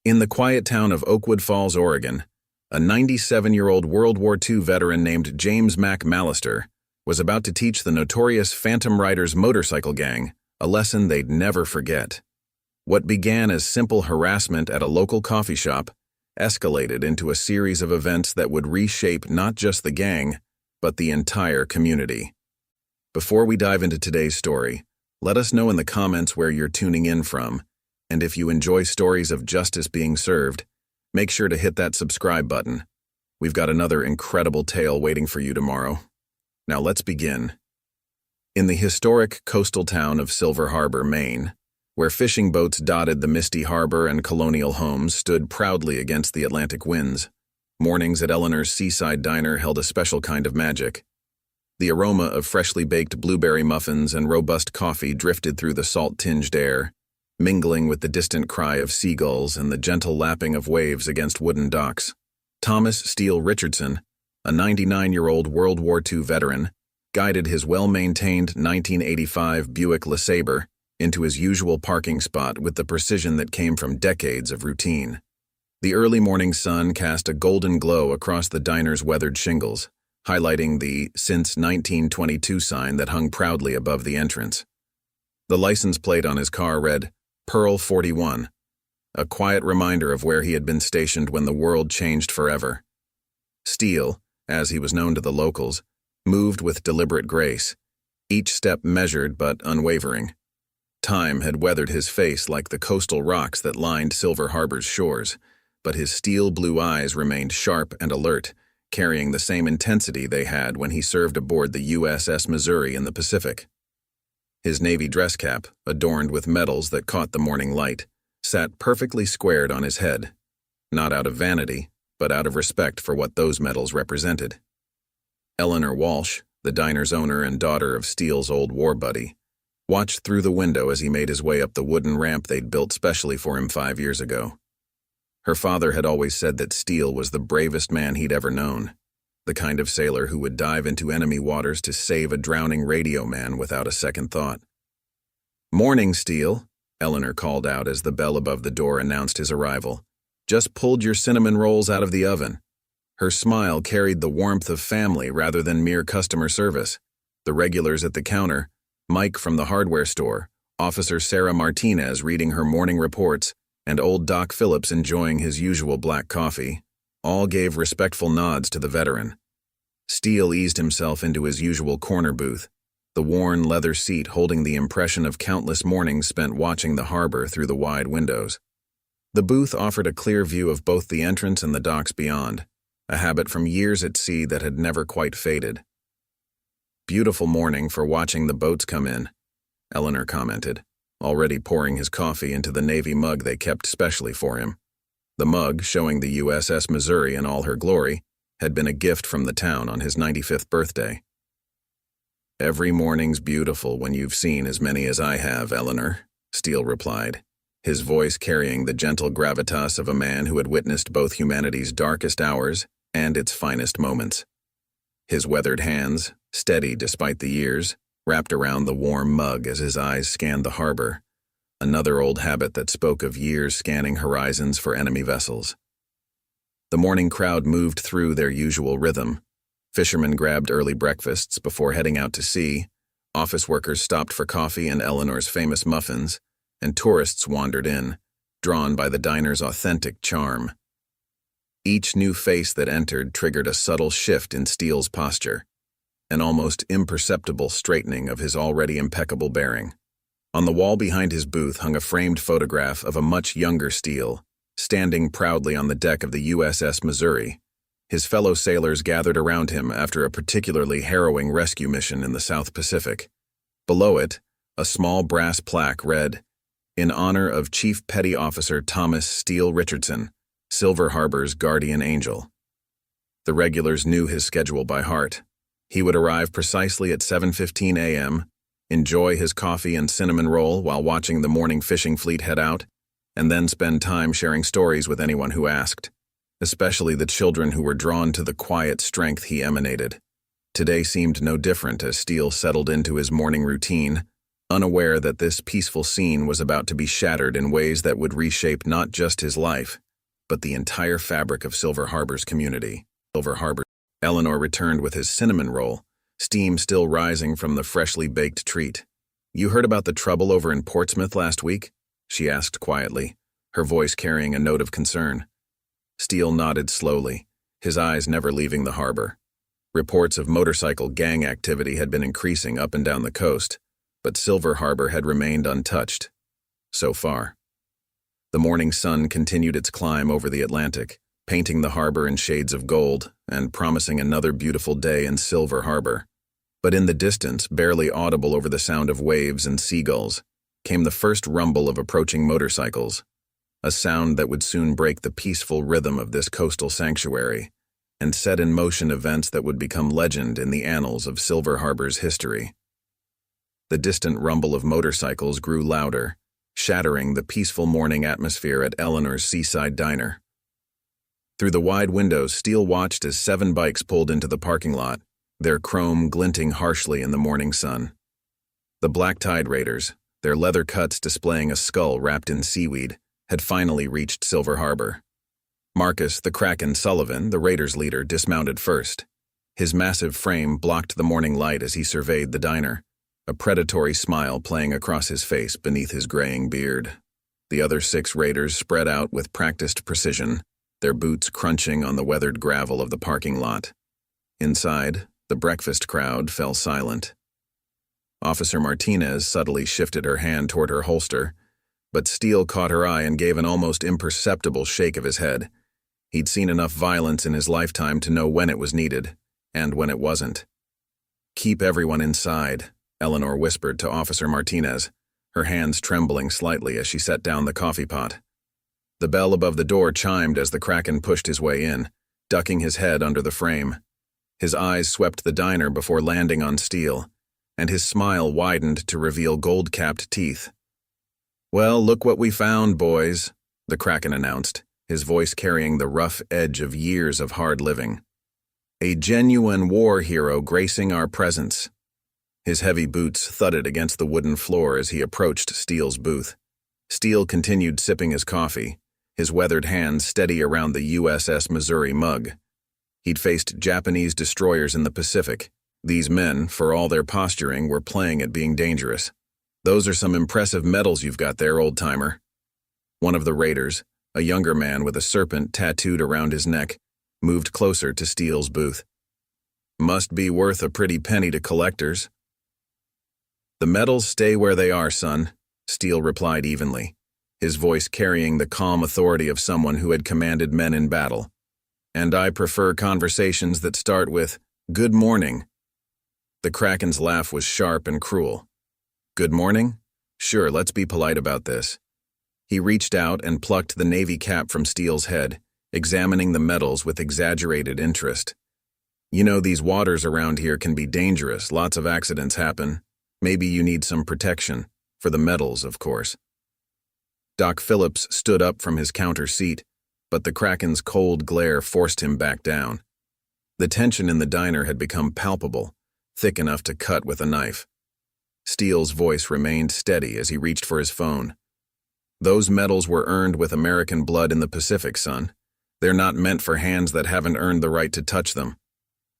In the quiet town of Oakwood Falls, Oregon, a 97-year-old World War II veteran named James Mack Mallister was about to teach the notorious Phantom Riders motorcycle gang a lesson they'd never forget. What began as simple harassment at a local coffee shop escalated into a series of events that would reshape not just the gang, but the entire community. Before we dive into today's story, let us know in the comments where you're tuning in from, and if you enjoy stories of justice being served, make sure to hit that subscribe button. We've got another incredible tale waiting for you tomorrow. Now let's begin. In the historic coastal town of Silver Harbor, Maine, where fishing boats dotted the misty harbor and colonial homes stood proudly against the Atlantic winds, mornings at Eleanor's Seaside diner held a special kind of magic. The aroma of freshly baked blueberry muffins and robust coffee drifted through the salt-tinged air, mingling with the distant cry of seagulls and the gentle lapping of waves against wooden docks. Thomas Steele Richardson, a 99-year-old World War II veteran, guided his well-maintained 1985 Buick LeSabre into his usual parking spot with the precision that came from decades of routine. The early morning sun cast a golden glow across the diner's weathered shingles, highlighting the "Since 1922" sign that hung proudly above the entrance. The license plate on his car read, Pearl 41, a quiet reminder of where he had been stationed when the world changed forever. Steele, as he was known to the locals, moved with deliberate grace, each step measured but unwavering. Time had weathered his face like the coastal rocks that lined Silver Harbor's shores, but his steel blue eyes remained sharp and alert, carrying the same intensity they had when he served aboard the USS Missouri in the Pacific. His navy dress cap, adorned with medals that caught the morning light, sat perfectly squared on his head, not out of vanity, but out of respect for what those medals represented. Eleanor Walsh, the diner's owner and daughter of Steele's old war buddy, watched through the window as he made his way up the wooden ramp they'd built specially for him 5 years ago. Her father had always said that Steele was the bravest man he'd ever known, the kind of sailor who would dive into enemy waters to save a drowning radio man without a second thought. "Morning, Steele," Eleanor called out as the bell above the door announced his arrival. "Just pulled your cinnamon rolls out of the oven." Her smile carried the warmth of family rather than mere customer service. The regulars at the counter, Mike from the hardware store, Officer Sarah Martinez reading her morning reports, and old Doc Phillips enjoying his usual black coffee, all gave respectful nods to the veteran. Steele eased himself into his usual corner booth, the worn leather seat holding the impression of countless mornings spent watching the harbor through the wide windows. The booth offered a clear view of both the entrance and the docks beyond, a habit from years at sea that had never quite faded. "Beautiful morning for watching the boats come in," Eleanor commented, already pouring his coffee into the navy mug they kept specially for him. The mug, showing the USS Missouri in all her glory, had been a gift from the town on his 95th birthday. "Every morning's beautiful when you've seen as many as I have, Eleanor," Steele replied, his voice carrying the gentle gravitas of a man who had witnessed both humanity's darkest hours and its finest moments. His weathered hands, steady despite the years, wrapped around the warm mug as his eyes scanned the harbor, another old habit that spoke of years scanning horizons for enemy vessels. The morning crowd moved through their usual rhythm. Fishermen grabbed early breakfasts before heading out to sea, office workers stopped for coffee and Eleanor's famous muffins, and tourists wandered in, drawn by the diner's authentic charm. Each new face that entered triggered a subtle shift in Steele's posture, an almost imperceptible straightening of his already impeccable bearing. On the wall behind his booth hung a framed photograph of a much younger Steele, standing proudly on the deck of the USS Missouri. His fellow sailors gathered around him after a particularly harrowing rescue mission in the South Pacific. Below it, a small brass plaque read, "In honor of Chief Petty Officer Thomas Steele Richardson, Silver Harbor's guardian angel." The regulars knew his schedule by heart. He would arrive precisely at 7:15 a.m., enjoy his coffee and cinnamon roll while watching the morning fishing fleet head out, and then spend time sharing stories with anyone who asked, especially the children who were drawn to the quiet strength he emanated. Today seemed no different as Steele settled into his morning routine, unaware that this peaceful scene was about to be shattered in ways that would reshape not just his life, but the entire fabric of Silver Harbor's community. Eleanor returned with his cinnamon roll, steam still rising from the freshly baked treat. "You heard about the trouble over in Portsmouth last week?" she asked quietly, her voice carrying a note of concern. Steele nodded slowly, his eyes never leaving the harbor. Reports of motorcycle gang activity had been increasing up and down the coast, but Silver Harbor had remained untouched. So far. The morning sun continued its climb over the Atlantic, painting the harbor in shades of gold and promising another beautiful day in Silver Harbor. But in the distance, barely audible over the sound of waves and seagulls, came the first rumble of approaching motorcycles, a sound that would soon break the peaceful rhythm of this coastal sanctuary and set in motion events that would become legend in the annals of Silver Harbor's history. The distant rumble of motorcycles grew louder, shattering the peaceful morning atmosphere at Eleanor's Seaside diner. Through the wide windows, Steele watched as 7 bikes pulled into the parking lot, their chrome glinting harshly in the morning sun. The black tide raiders, their leather cuts displaying a skull wrapped in seaweed, had finally reached Silver Harbor. Marcus the Kraken Sullivan, the raiders' leader, dismounted first. His massive frame blocked the morning light as he surveyed the diner, a predatory smile playing across his face beneath his graying beard. The other 6 raiders spread out with practiced precision, their boots crunching on the weathered gravel of the parking lot. Inside, the breakfast crowd fell silent. Officer Martinez subtly shifted her hand toward her holster, but Steele caught her eye and gave an almost imperceptible shake of his head. He'd seen enough violence in his lifetime to know when it was needed, and when it wasn't. "Keep everyone inside," Eleanor whispered to Officer Martinez, her hands trembling slightly as she set down the coffee pot. The bell above the door chimed as the Kraken pushed his way in, ducking his head under the frame. His eyes swept the diner before landing on Steele, and his smile widened to reveal gold-capped teeth. "Well, look what we found, boys," the Kraken announced, his voice carrying the rough edge of years of hard living. "A genuine war hero gracing our presence." His heavy boots thudded against the wooden floor as he approached Steele's booth. Steele continued sipping his coffee, his weathered hands steady around the USS Missouri mug. He'd faced Japanese destroyers in the Pacific. These men, for all their posturing, were playing at being dangerous. "Those are some impressive medals you've got there, old-timer." One of the raiders, a younger man with a serpent tattooed around his neck, moved closer to Steele's booth. "Must be worth a pretty penny to collectors." "The medals stay where they are, son," Steele replied evenly, his voice carrying the calm authority of someone who had commanded men in battle. "And I prefer conversations that start with, 'Good morning.'" The Kraken's laugh was sharp and cruel. "Good morning? Sure, let's be polite about this." He reached out and plucked the navy cap from Steele's head, examining the medals with exaggerated interest. "You know, these waters around here can be dangerous, lots of accidents happen. Maybe you need some protection. For the medals, of course." Doc Phillips stood up from his counter seat, but the Kraken's cold glare forced him back down. The tension in the diner had become palpable, thick enough to cut with a knife. Steele's voice remained steady as he reached for his phone. "Those medals were earned with American blood in the Pacific, son. They're not meant for hands that haven't earned the right to touch them."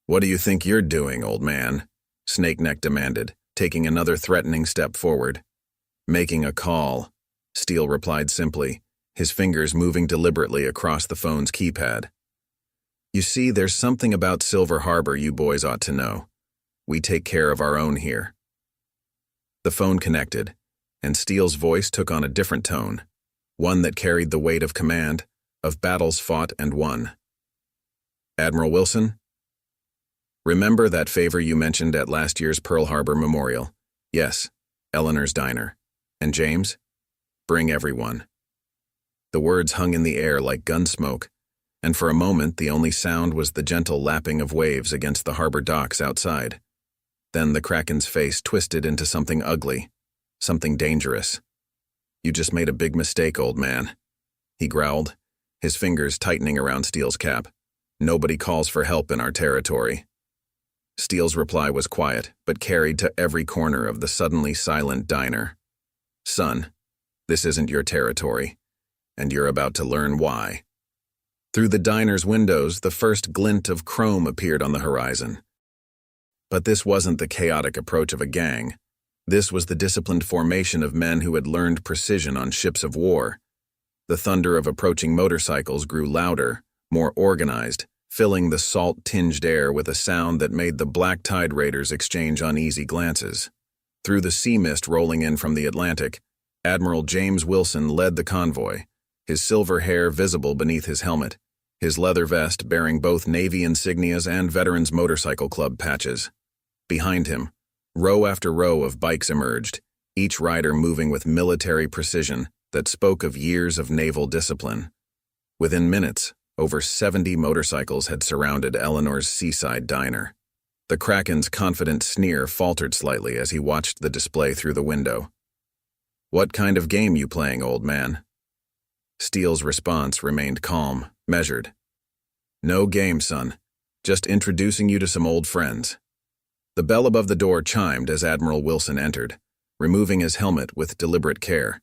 "What do you think you're doing, old man?" Snakeneck demanded, taking another threatening step forward. "Making a call," Steele replied simply, his fingers moving deliberately across the phone's keypad. "You see, there's something about Silver Harbor you boys ought to know. We take care of our own here." The phone connected, and Steele's voice took on a different tone, one that carried the weight of command, of battles fought and won. "Admiral Wilson? Remember that favor you mentioned at last year's Pearl Harbor Memorial? Yes, Eleanor's diner. And James? Bring everyone." The words hung in the air like gun smoke, and for a moment the only sound was the gentle lapping of waves against the harbor docks outside. Then the Kraken's face twisted into something ugly, something dangerous. "You just made a big mistake, old man," he growled, his fingers tightening around Steele's cap. "Nobody calls for help in our territory." Steele's reply was quiet, but carried to every corner of the suddenly silent diner. "Son, this isn't your territory, and you're about to learn why." Through the diner's windows, the first glint of chrome appeared on the horizon. But this wasn't the chaotic approach of a gang. This was the disciplined formation of men who had learned precision on ships of war. The thunder of approaching motorcycles grew louder, more organized, filling the salt-tinged air with a sound that made the black tide raiders exchange uneasy glances. Through the sea mist rolling in from the Atlantic, Admiral James Wilson led the convoy, his silver hair visible beneath his helmet, his leather vest bearing both Navy insignias and Veterans Motorcycle Club patches. Behind him, row after row of bikes emerged, each rider moving with military precision that spoke of years of naval discipline. Within minutes, over 70 motorcycles had surrounded Eleanor's Seaside diner. The Kraken's confident sneer faltered slightly as he watched the display through the window. "What kind of game you playing, old man?" Steele's response remained calm, measured. "No game, son. Just introducing you to some old friends." The bell above the door chimed as Admiral Wilson entered, removing his helmet with deliberate care.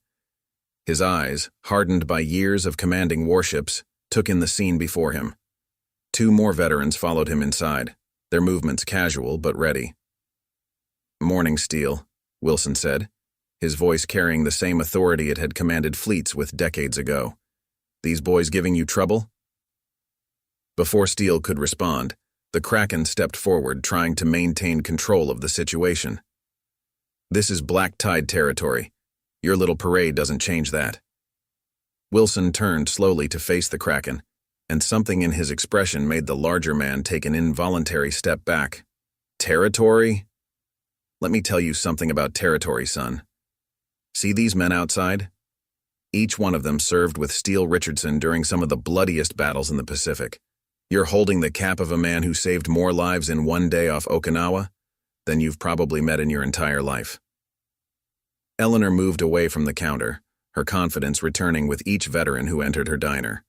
His eyes, hardened by years of commanding warships, took in the scene before him. 2 more veterans followed him inside, their movements casual but ready. "Morning, Steele," Wilson said, his voice carrying the same authority it had commanded fleets with decades ago. "These boys giving you trouble?" Before Steele could respond, the Kraken stepped forward, trying to maintain control of the situation. "This is black tide territory. Your little parade doesn't change that." Wilson turned slowly to face the Kraken, and something in his expression made the larger man take an involuntary step back. "Territory? Let me tell you something about territory, son. See these men outside? Each one of them served with Steele Richardson during some of the bloodiest battles in the Pacific. You're holding the cap of a man who saved more lives in one day off Okinawa than you've probably met in your entire life." Eleanor moved away from the counter, her confidence returning with each veteran who entered her diner.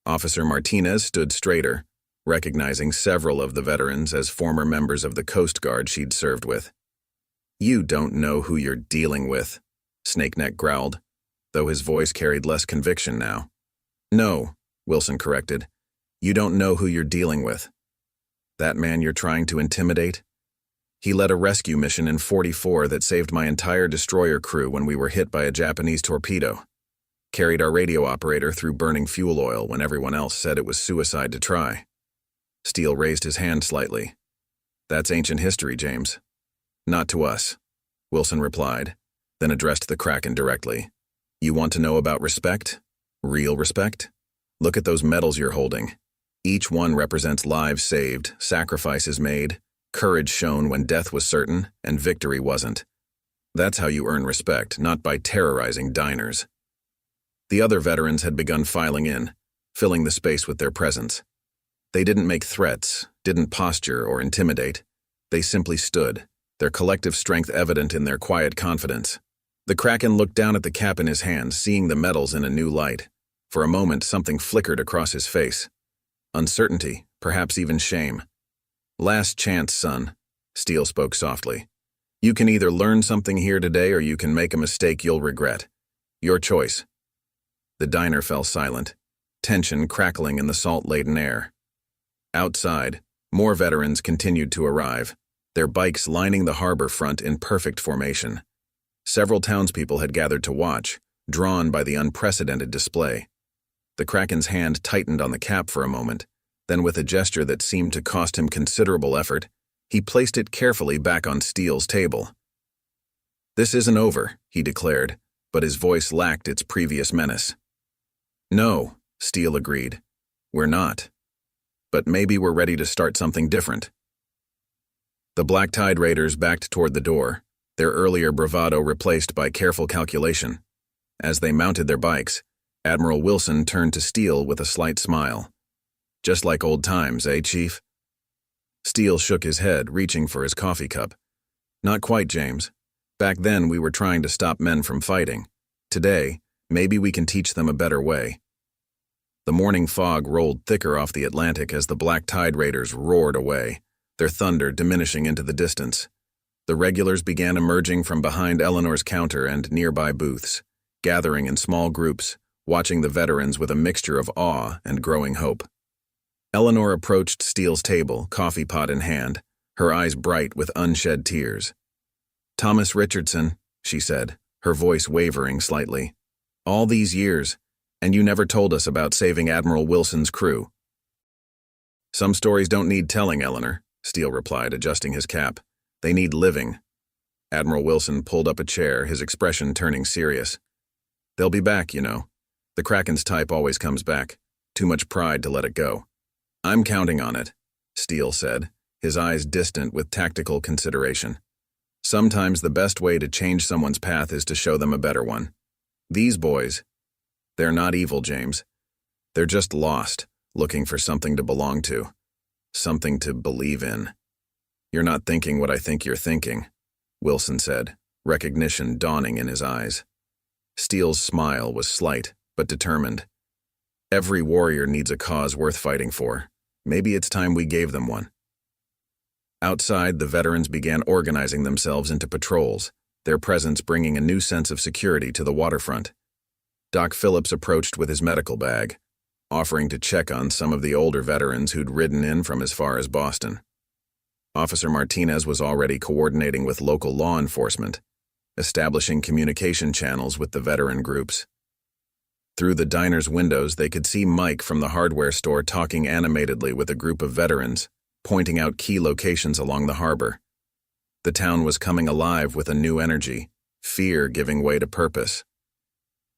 Officer Martinez stood straighter, recognizing several of the veterans as former members of the Coast Guard she'd served with. "You don't know who you're dealing with," Snakeneck growled, though his voice carried less conviction now. "No," Wilson corrected. "You don't know who you're dealing with. That man you're trying to intimidate? He led a rescue mission in '44 that saved my entire destroyer crew when we were hit by a Japanese torpedo. Carried our radio operator through burning fuel oil when everyone else said it was suicide to try." Steele raised his hand slightly. "That's ancient history, James." "Not to us," Wilson replied, then addressed the Kraken directly. "You want to know about respect? Real respect? Look at those medals you're holding. Each one represents lives saved, sacrifices made, courage shown when death was certain and victory wasn't. That's how you earn respect, not by terrorizing diners." The other veterans had begun filing in, filling the space with their presence. They didn't make threats, didn't posture or intimidate. They simply stood, their collective strength evident in their quiet confidence. The Kraken looked down at the cap in his hand, seeing the medals in a new light. For a moment, something flickered across his face. Uncertainty, perhaps even shame. "Last chance, son," Steele spoke softly. "You can either learn something here today or you can make a mistake you'll regret. Your choice." The diner fell silent, tension crackling in the salt-laden air. Outside, more veterans continued to arrive, their bikes lining the harbor front in perfect formation. Several townspeople had gathered to watch, drawn by the unprecedented display. The Kraken's hand tightened on the cap for a moment, then with a gesture that seemed to cost him considerable effort, he placed it carefully back on Steele's table. "This isn't over," he declared, but his voice lacked its previous menace. "No," Steele agreed. "We're not. But maybe we're ready to start something different." The black tide raiders backed toward the door, their earlier bravado replaced by careful calculation. As they mounted their bikes, Admiral Wilson turned to Steele with a slight smile. "Just like old times, eh, Chief?" Steele shook his head, reaching for his coffee cup. "Not quite, James. Back then we were trying to stop men from fighting. Today, maybe we can teach them a better way." The morning fog rolled thicker off the Atlantic as the black tide raiders roared away, their thunder diminishing into the distance. The regulars began emerging from behind Eleanor's counter and nearby booths, gathering in small groups, watching the veterans with a mixture of awe and growing hope. Eleanor approached Steele's table, coffee pot in hand, her eyes bright with unshed tears. "Thomas Richardson," she said, her voice wavering slightly. "All these years, and you never told us about saving Admiral Wilson's crew." "Some stories don't need telling, Eleanor," Steele replied, adjusting his cap. "They need living." Admiral Wilson pulled up a chair, his expression turning serious. "They'll be back, you know. The Kraken's type always comes back. Too much pride to let it go." "I'm counting on it," Steele said, his eyes distant with tactical consideration. "Sometimes the best way to change someone's path is to show them a better one. These boys, they're not evil, James. They're just lost, looking for something to belong to, something to believe in." "You're not thinking what I think you're thinking," Wilson said, recognition dawning in his eyes. Steele's smile was slight, but determined. "Every warrior needs a cause worth fighting for. Maybe it's time we gave them one." Outside, the veterans began organizing themselves into patrols, their presence bringing a new sense of security to the waterfront. Doc Phillips approached with his medical bag, offering to check on some of the older veterans who'd ridden in from as far as Boston. Officer Martinez was already coordinating with local law enforcement, establishing communication channels with the veteran groups. Through the diner's windows, they could see Mike from the hardware store talking animatedly with a group of veterans, pointing out key locations along the harbor. The town was coming alive with a new energy, fear giving way to purpose.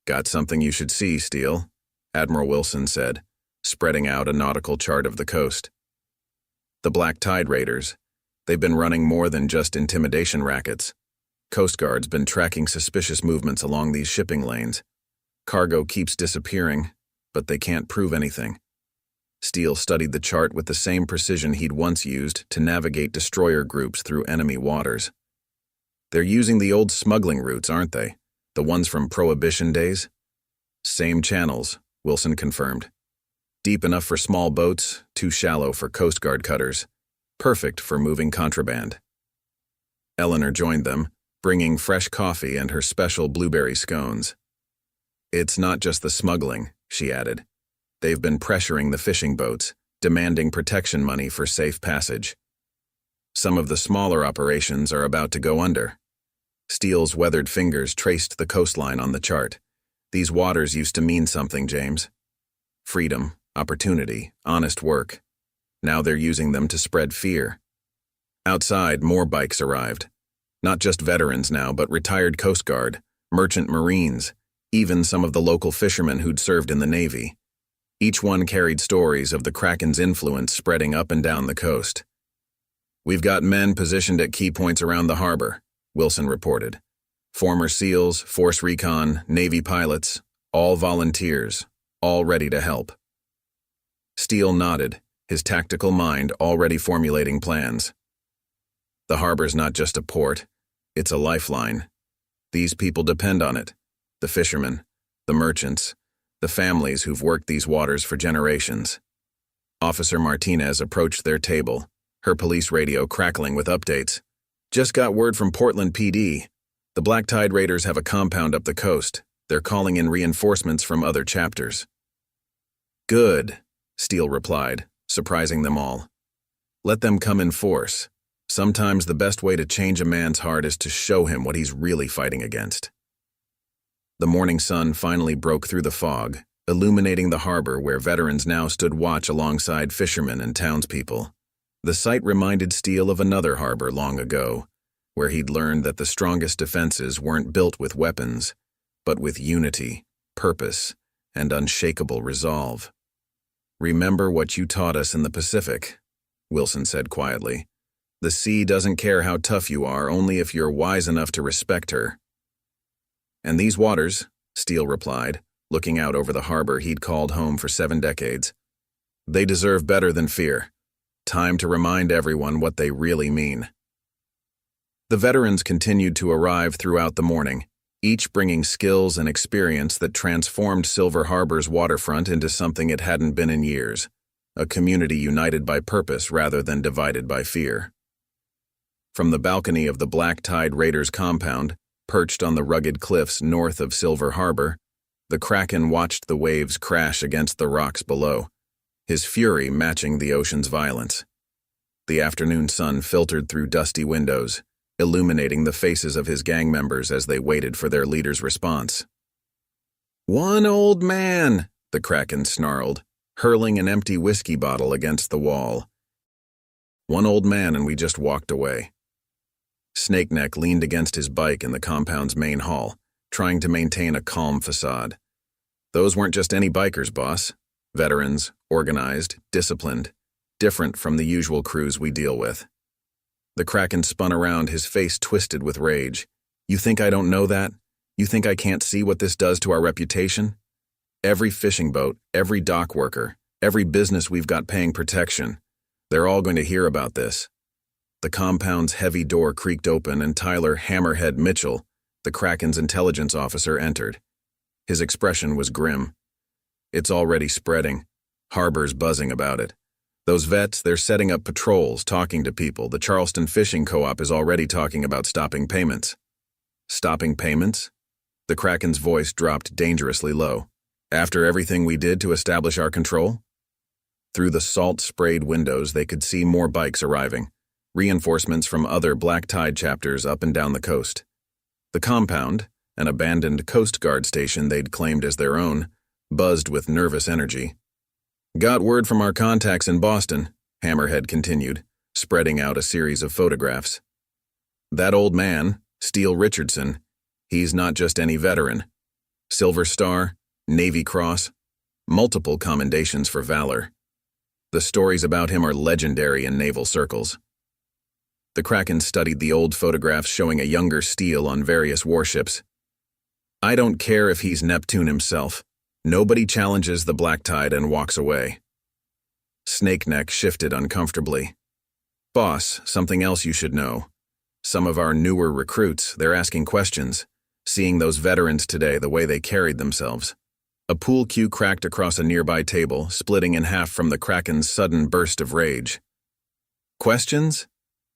"Got something you should see, Steele," Admiral Wilson said, spreading out a nautical chart of the coast. "The Black Tide Raiders. They've been running more than just intimidation rackets. Coast Guard's been tracking suspicious movements along these shipping lanes. Cargo keeps disappearing, but they can't prove anything." Steele studied the chart with the same precision he'd once used to navigate destroyer groups through enemy waters. "They're using the old smuggling routes, aren't they? The ones from Prohibition days?" "Same channels," Wilson confirmed. "Deep enough for small boats, too shallow for Coast Guard cutters. Perfect for moving contraband." Eleanor joined them, bringing fresh coffee and her special blueberry scones. "It's not just the smuggling," she added. "They've been pressuring the fishing boats, demanding protection money for safe passage. Some of the smaller operations are about to go under." Steele's weathered fingers traced the coastline on the chart. "These waters used to mean something, James. Freedom, opportunity, honest work. Now they're using them to spread fear." Outside, more bikes arrived. Not just veterans now, but retired Coast Guard, merchant Marines, even some of the local fishermen who'd served in the Navy. Each one carried stories of the Kraken's influence spreading up and down the coast. "We've got men positioned at key points around the harbor," Wilson reported. "Former SEALs, Force Recon, Navy pilots, all volunteers, all ready to help." Steele nodded, his tactical mind already formulating plans. "The harbor's not just a port, it's a lifeline. These people depend on it. The fishermen, the merchants, the families who've worked these waters for generations." Officer Martinez approached their table, her police radio crackling with updates. "Just got word from Portland PD. The Black Tide Raiders have a compound up the coast. They're calling in reinforcements from other chapters." "Good," Steele replied, surprising them all. "Let them come in force. Sometimes the best way to change a man's heart is to show him what he's really fighting against." The morning sun finally broke through the fog, illuminating the harbor where veterans now stood watch alongside fishermen and townspeople. The sight reminded Steele of another harbor long ago, where he'd learned that the strongest defenses weren't built with weapons, but with unity, purpose, and unshakable resolve. "Remember what you taught us in the Pacific," Wilson said quietly. "The sea doesn't care how tough you are, only if you're wise enough to respect her." "And these waters," Steele replied, looking out over the harbor he'd called home for 7 decades, "they deserve better than fear. Time to remind everyone what they really mean." The veterans continued to arrive throughout the morning, each bringing skills and experience that transformed Silver Harbor's waterfront into something it hadn't been in years. a community united by purpose rather than divided by fear. From the balcony of the Black Tide Raiders compound, perched on the rugged cliffs north of Silver Harbor, the Kraken watched the waves crash against the rocks below, his fury matching the ocean's violence. The afternoon sun filtered through dusty windows, illuminating the faces of his gang members as they waited for their leader's response. "One old man," the Kraken snarled, hurling an empty whiskey bottle against the wall. "One old man, and we just walked away." Snakeneck leaned against his bike in the compound's main hall, trying to maintain a calm facade. "Those weren't just any bikers, boss. Veterans, organized, disciplined, different from the usual crews we deal with." The Kraken spun around, his face twisted with rage. "You think I don't know that? You think I can't see what this does to our reputation? Every fishing boat, every dock worker, every business we've got paying protection, they're all going to hear about this." The compound's heavy door creaked open and Tyler Hammerhead Mitchell, the Kraken's intelligence officer, entered. His expression was grim. "It's already spreading. Harbor's buzzing about it. Those vets, they're setting up patrols, talking to people. The Charleston Fishing Co-op is already talking about stopping payments." "Stopping payments?" The Kraken's voice dropped dangerously low. "After everything we did to establish our control?" Through the salt-sprayed windows, they could see more bikes arriving, reinforcements from other Black Tide chapters up and down the coast. The compound, an abandoned Coast Guard station they'd claimed as their own, buzzed with nervous energy. "Got word from our contacts in Boston," Hammerhead continued, spreading out a series of photographs. "That old man, Steele Richardson, he's not just any veteran. Silver Star, Navy Cross, multiple commendations for valor. The stories about him are legendary in naval circles." The Kraken studied the old photographs showing a younger Steele on various warships. "I don't care if he's Neptune himself. Nobody challenges the Black Tide and walks away." Snakeneck shifted uncomfortably. "Boss, something else you should know. Some of our newer recruits, they're asking questions, seeing those veterans today, the way they carried themselves." A pool cue cracked across a nearby table, splitting in half from the Kraken's sudden burst of rage. "Questions?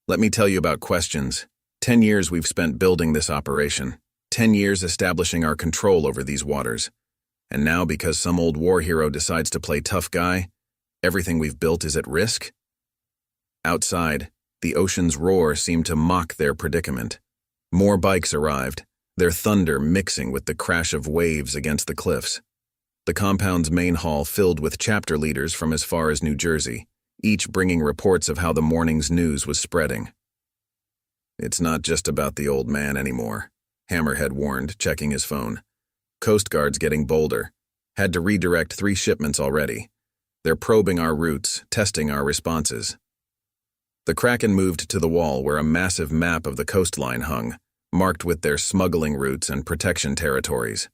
Let me tell you about questions. 10 years we've spent building this operation. 10 years establishing our control over these waters. And now, because some old war hero decides to play tough guy, everything we've built is at risk?" Outside, the ocean's roar seemed to mock their predicament. More bikes arrived, their thunder mixing with the crash of waves against the cliffs. The compound's main hall filled with chapter leaders from as far as New Jersey, each bringing reports of how the morning's news was spreading. "It's not just about the old man anymore," Hammerhead warned, checking his phone. "Coast Guard's getting bolder. Had to redirect 3 shipments already. They're probing our routes, testing our responses." The Kraken moved to the wall where a massive map of the coastline hung, marked with their smuggling routes and protection territories.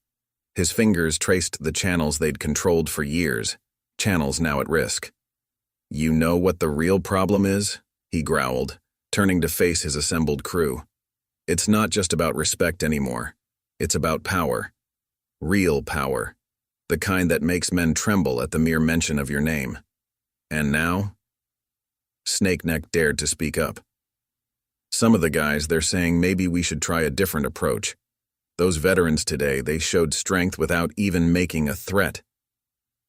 His fingers traced the channels they'd controlled for years, channels now at risk. "You know what the real problem is?" he growled, turning to face his assembled crew. "It's not just about respect anymore. It's about power. Real power. The kind that makes men tremble at the mere mention of your name. And now?" Snakeneck dared to speak up. "Some of the guys, they're saying maybe we should try a different approach. Those veterans today, they showed strength without even making a threat."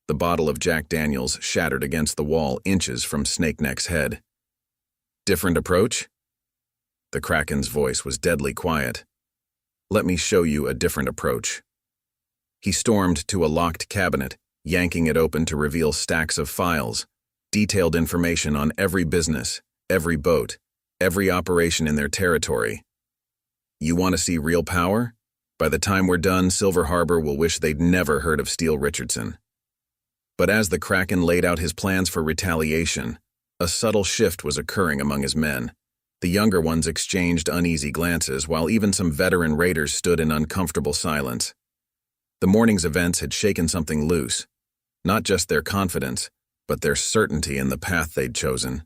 The bottle of Jack Daniels shattered against the wall inches from Snakeneck's head. "Different approach?" The Kraken's voice was deadly quiet. "Let me show you a different approach." He stormed to a locked cabinet, yanking it open to reveal stacks of files, detailed information on every business, every boat, every operation in their territory. "You want to see real power? By the time we're done, Silver Harbor will wish they'd never heard of Steele Richardson." But as the Kraken laid out his plans for retaliation, a subtle shift was occurring among his men. The younger ones exchanged uneasy glances, while even some veteran raiders stood in uncomfortable silence. The morning's events had shaken something loose, not just their confidence, but their certainty in the path they'd chosen.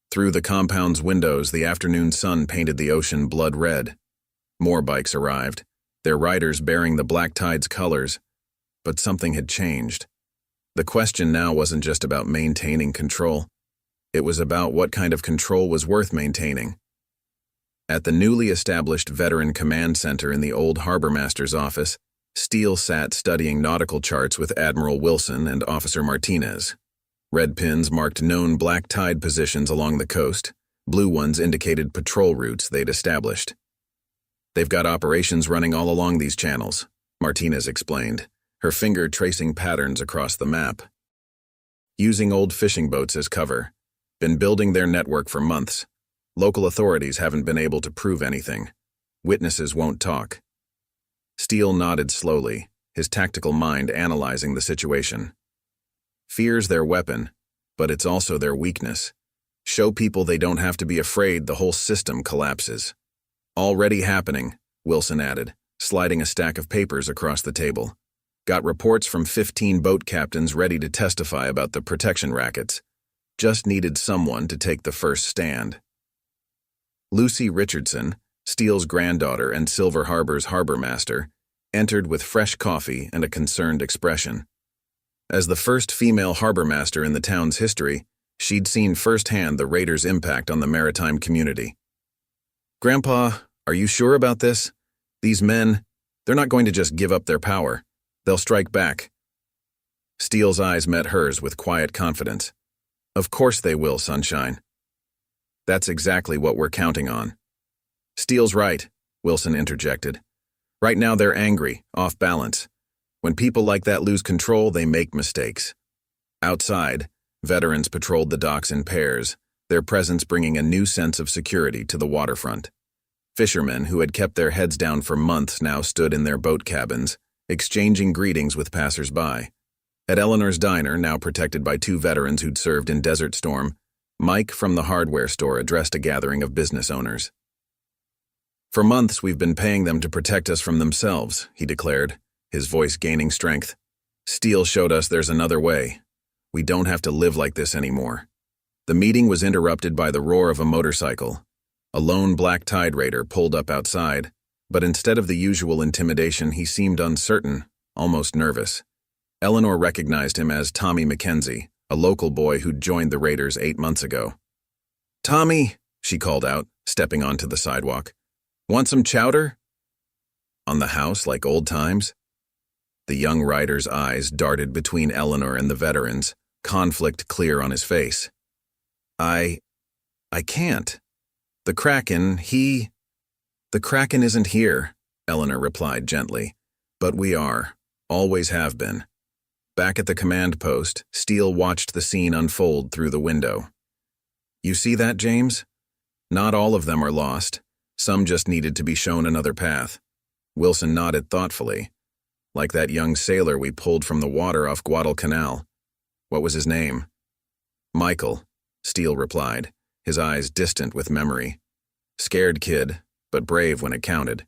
Through the compound's windows, the afternoon sun painted the ocean blood red. More bikes arrived, their riders bearing the Black Tide's colors, but something had changed. The question now wasn't just about maintaining control. It was about what kind of control was worth maintaining. At the newly established Veteran Command Center in the old Harbormaster's office, Steele sat studying nautical charts with Admiral Wilson and Officer Martinez. Red pins marked known black tide positions along the coast. Blue ones indicated patrol routes they'd established. "They've got operations running all along these channels," Martinez explained, her finger tracing patterns across the map. "Using old fishing boats as cover. Been building their network for months. Local authorities haven't been able to prove anything. Witnesses won't talk." Steele nodded slowly, his tactical mind analyzing the situation. Fear's their weapon, but it's also their weakness. Show people they don't have to be afraid, the whole system collapses. "Already happening," Wilson added, sliding a stack of papers across the table. "Got reports from 15 boat captains ready to testify about the protection rackets. Just needed someone to take the first stand." Lucy Richardson, Steele's granddaughter and Silver Harbor's harbor master, entered with fresh coffee and a concerned expression. As the first female harbor master in the town's history, she'd seen firsthand the raiders' impact on the maritime community. "Grandpa, are you sure about this? These men, they're not going to just give up their power. They'll strike back." Steele's eyes met hers with quiet confidence. "Of course they will, Sunshine. That's exactly what we're counting on." "Steele's right," Wilson interjected. "Right now they're angry, off balance. When people like that lose control, they make mistakes." Outside, veterans patrolled the docks in pairs, their presence bringing a new sense of security to the waterfront. Fishermen who had kept their heads down for months now stood in their boat cabins, exchanging greetings with passers-by. At Eleanor's diner, now protected by 2 veterans who'd served in Desert Storm, Mike from the hardware store addressed a gathering of business owners. "For months we've been paying them to protect us from themselves," he declared, his voice gaining strength. "Steele showed us there's another way. We don't have to live like this anymore." The meeting was interrupted by the roar of a motorcycle. A lone black tide raider pulled up outside, but instead of the usual intimidation, he seemed uncertain, almost nervous. Eleanor recognized him as Tommy McKenzie, a local boy who'd joined the raiders 8 months ago. "Tommy," she called out, stepping onto the sidewalk. "Want some chowder?" "On the house like old times?" The young rider's eyes darted between Eleanor and the veterans, conflict clear on his face. I can't. The Kraken isn't here," Eleanor replied gently. "But we are, always have been." Back at the command post, Steele watched the scene unfold through the window. "You see that, James? Not all of them are lost. Some just needed to be shown another path." Wilson nodded thoughtfully. "Like that young sailor we pulled from the water off Guadalcanal. What was his name?" "Michael," Steele replied, his eyes distant with memory. "Scared kid, but brave when it counted.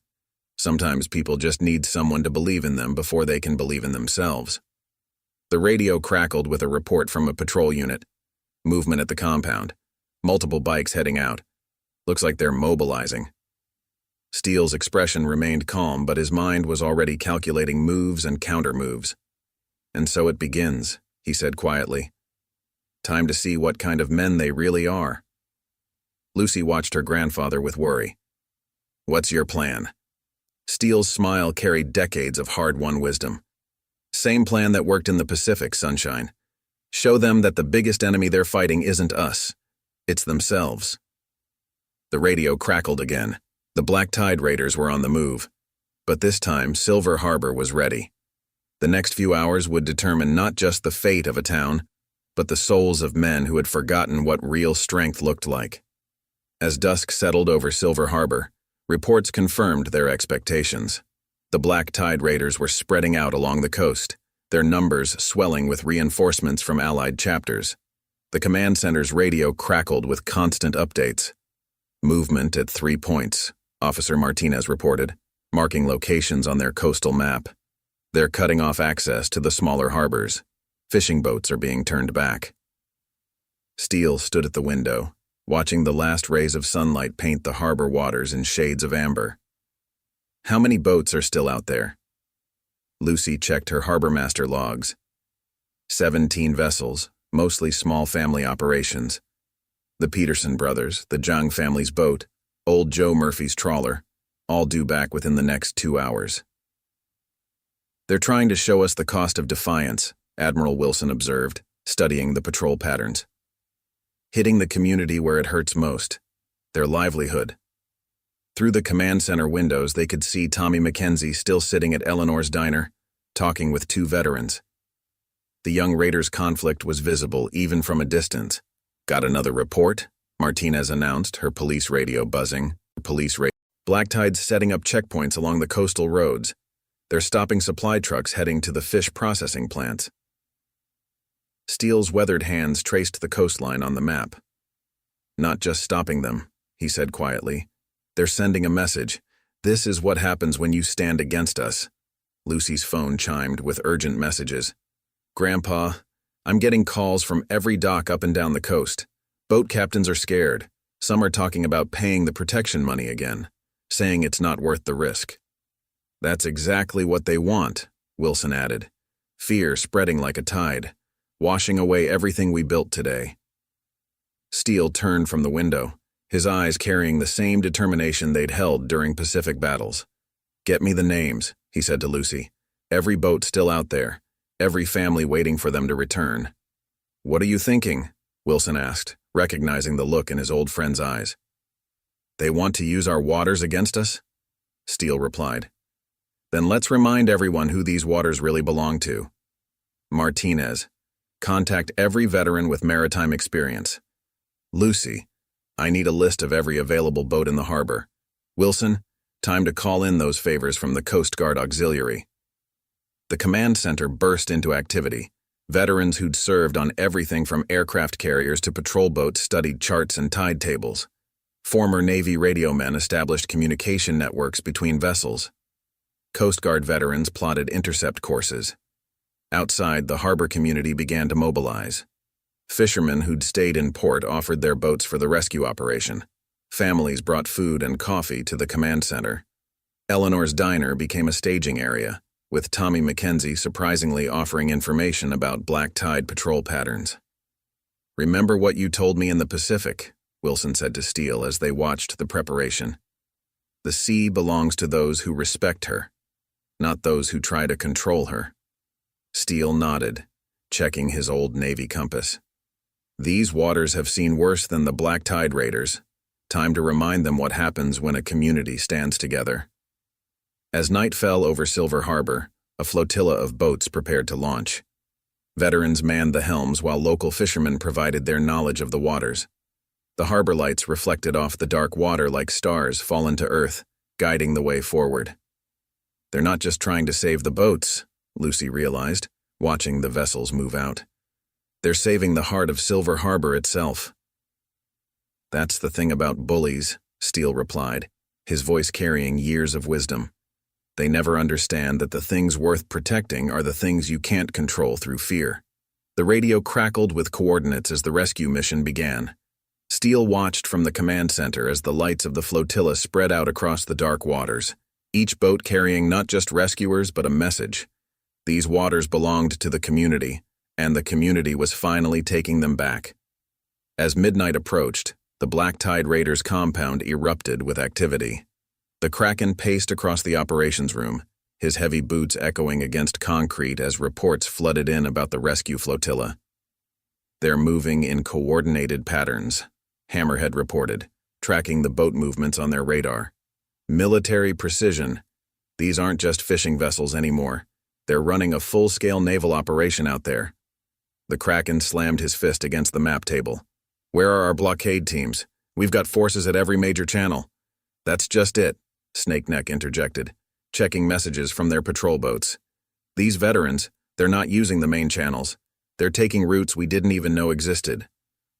Sometimes people just need someone to believe in them before they can believe in themselves." The radio crackled with a report from a patrol unit. "Movement at the compound. Multiple bikes heading out. Looks like they're mobilizing." Steele's expression remained calm, but his mind was already calculating moves and counter-moves. "And so it begins," he said quietly. "Time to see what kind of men they really are." Lucy watched her grandfather with worry. "What's your plan?" Steele's smile carried decades of hard-won wisdom. "Same plan that worked in the Pacific, Sunshine. Show them that the biggest enemy they're fighting isn't us. It's themselves." The radio crackled again. The black tide raiders were on the move. But this time, Silver Harbor was ready. The next few hours would determine not just the fate of a town, but the souls of men who had forgotten what real strength looked like. As dusk settled over Silver Harbor, reports confirmed their expectations. The black tide raiders were spreading out along the coast, their numbers swelling with reinforcements from allied chapters. The command center's radio crackled with constant updates. "Movement at 3 points," Officer Martinez reported, marking locations on their coastal map. "They're cutting off access to the smaller harbors. Fishing boats are being turned back." Steele stood at the window, watching the last rays of sunlight paint the harbor waters in shades of amber. "How many boats are still out there?" Lucy checked her harbormaster logs. 17 vessels, mostly small family operations. The Peterson brothers, the Zhang family's boat, old Joe Murphy's trawler, all due back within the next 2 hours. They're trying to show us the cost of defiance, Admiral Wilson observed, studying the patrol patterns. Hitting the community where it hurts most, their livelihood. Through the command center windows, they could see Tommy McKenzie still sitting at Eleanor's diner, talking with 2 veterans. The young raiders' conflict was visible even from a distance. Got another report? Martinez announced, her police radio buzzing. Black Tide's setting up checkpoints along the coastal roads. They're stopping supply trucks heading to the fish processing plants. Steele's weathered hands traced the coastline on the map. Not just stopping them, he said quietly. They're sending a message. This is what happens when you stand against us. Lucy's phone chimed with urgent messages. Grandpa, I'm getting calls from every dock up and down the coast. Boat captains are scared. Some are talking about paying the protection money again, saying it's not worth the risk. That's exactly what they want, Wilson added. Fear spreading like a tide, washing away everything we built today. Steele turned from the window, his eyes carrying the same determination they'd held during Pacific battles. Get me the names, he said to Lucy. Every boat still out there, every family waiting for them to return. What are you thinking? Wilson asked, recognizing the look in his old friend's eyes. They want to use our waters against us? Steele replied. Then let's remind everyone who these waters really belong to. Martinez, contact every veteran with maritime experience. Lucy, I need a list of every available boat in the harbor. Wilson, time to call in those favors from the Coast Guard Auxiliary. The command center burst into activity. Veterans who'd served on everything from aircraft carriers to patrol boats studied charts and tide tables. Former Navy radio men established communication networks between vessels. Coast Guard veterans plotted intercept courses. Outside, the harbor community began to mobilize. Fishermen who'd stayed in port offered their boats for the rescue operation. Families brought food and coffee to the command center. Eleanor's diner became a staging area, with Tommy McKenzie surprisingly offering information about black tide patrol patterns. Remember what you told me in the Pacific, Wilson said to Steele as they watched the preparation. The sea belongs to those who respect her, not those who try to control her. Steele nodded, checking his old Navy compass. These waters have seen worse than the black tide raiders. Time to remind them what happens when a community stands together. As night fell over Silver Harbor, a flotilla of boats prepared to launch. Veterans manned the helms while local fishermen provided their knowledge of the waters. The harbor lights reflected off the dark water like stars fallen to earth, guiding the way forward. They're not just trying to save the boats, Lucy realized, watching the vessels move out. They're saving the heart of Silver Harbor itself. That's the thing about bullies, Steele replied, his voice carrying years of wisdom. They never understand that the things worth protecting are the things you can't control through fear. The radio crackled with coordinates as the rescue mission began. Steele watched from the command center as the lights of the flotilla spread out across the dark waters, each boat carrying not just rescuers but a message. These waters belonged to the community, and the community was finally taking them back. As midnight approached, the Black Tide Raiders' compound erupted with activity. The Kraken paced across the operations room, his heavy boots echoing against concrete as reports flooded in about the rescue flotilla. They're moving in coordinated patterns, Hammerhead reported, tracking the boat movements on their radar. Military precision. These aren't just fishing vessels anymore. They're running a full-scale naval operation out there. The Kraken slammed his fist against the map table. Where are our blockade teams? We've got forces at every major channel. That's just it, Snakeneck interjected, checking messages from their patrol boats. These veterans, they're not using the main channels. They're taking routes we didn't even know existed.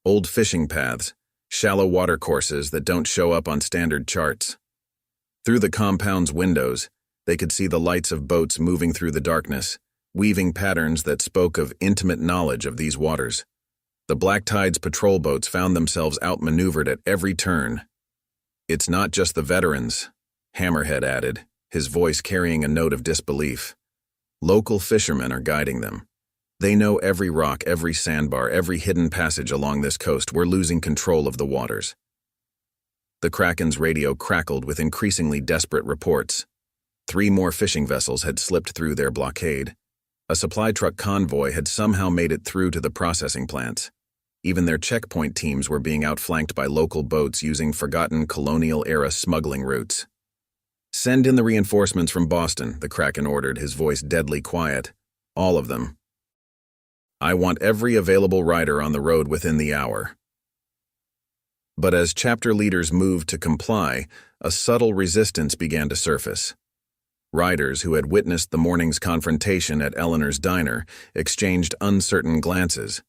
Old fishing paths, shallow water courses that don't show up on standard charts. Through the compound's windows, they could see the lights of boats moving through the darkness, weaving patterns that spoke of intimate knowledge of these waters. The Black Tide's patrol boats found themselves outmaneuvered at every turn. It's not just the veterans, Hammerhead added, his voice carrying a note of disbelief. Local fishermen are guiding them. They know every rock, every sandbar, every hidden passage along this coast. We're losing control of the waters. The Kraken's radio crackled with increasingly desperate reports. 3 more fishing vessels had slipped through their blockade. A supply truck convoy had somehow made it through to the processing plants. Even their checkpoint teams were being outflanked by local boats using forgotten colonial-era smuggling routes. "Send in the reinforcements from Boston," the Kraken ordered, his voice deadly quiet. "All of them. I want every available rider on the road within the hour." But as chapter leaders moved to comply, a subtle resistance began to surface. Riders who had witnessed the morning's confrontation at Eleanor's diner exchanged uncertain glances.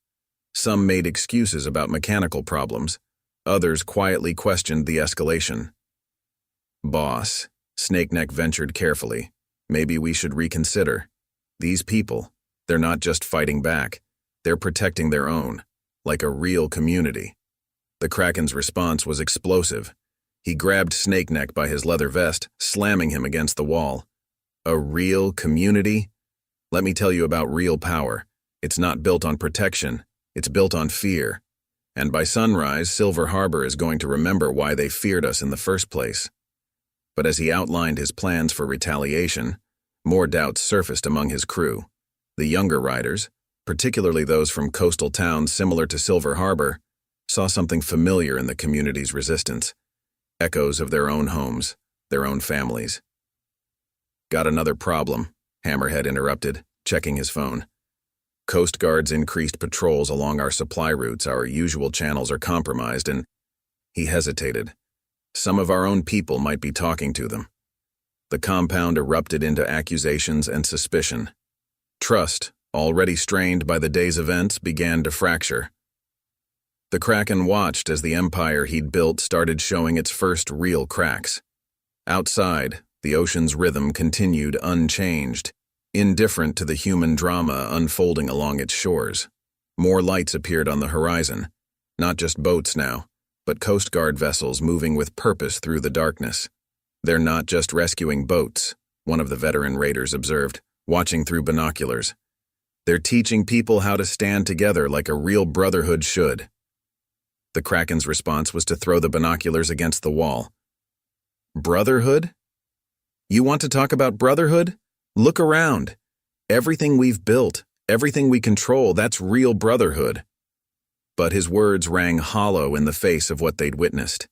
Some made excuses about mechanical problems. Others quietly questioned the escalation. "Boss," Snakeneck ventured carefully, "maybe we should reconsider. These people, they're not just fighting back. They're protecting their own, like a real community." The Kraken's response was explosive. He grabbed Snakeneck by his leather vest, slamming him against the wall. "A real community? Let me tell you about real power. It's not built on protection. It's built on fear. And by sunrise, Silver Harbor is going to remember why they feared us in the first place." But as he outlined his plans for retaliation, more doubts surfaced among his crew. The younger riders, particularly those from coastal towns similar to Silver Harbor, saw something familiar in the community's resistance. Echoes of their own homes, their own families. "Got another problem," Hammerhead interrupted, checking his phone. "Coast Guard's increased patrols along our supply routes. Our usual channels are compromised and—" He hesitated. "Some of our own people might be talking to them." The compound erupted into accusations and suspicion. Trust, already strained by the day's events, began to fracture. The Kraken watched as the empire he'd built started showing its first real cracks. Outside, the ocean's rhythm continued unchanged, indifferent to the human drama unfolding along its shores. More lights appeared on the horizon, not just boats now, but Coast Guard vessels moving with purpose through the darkness. "They're not just rescuing boats," one of the veteran raiders observed, watching through binoculars. "They're teaching people how to stand together like a real brotherhood should." The Kraken's response was to throw the binoculars against the wall. "Brotherhood? You want to talk about brotherhood? Look around. Everything we've built, everything we control, that's real brotherhood." But his words rang hollow in the face of what they'd witnessed.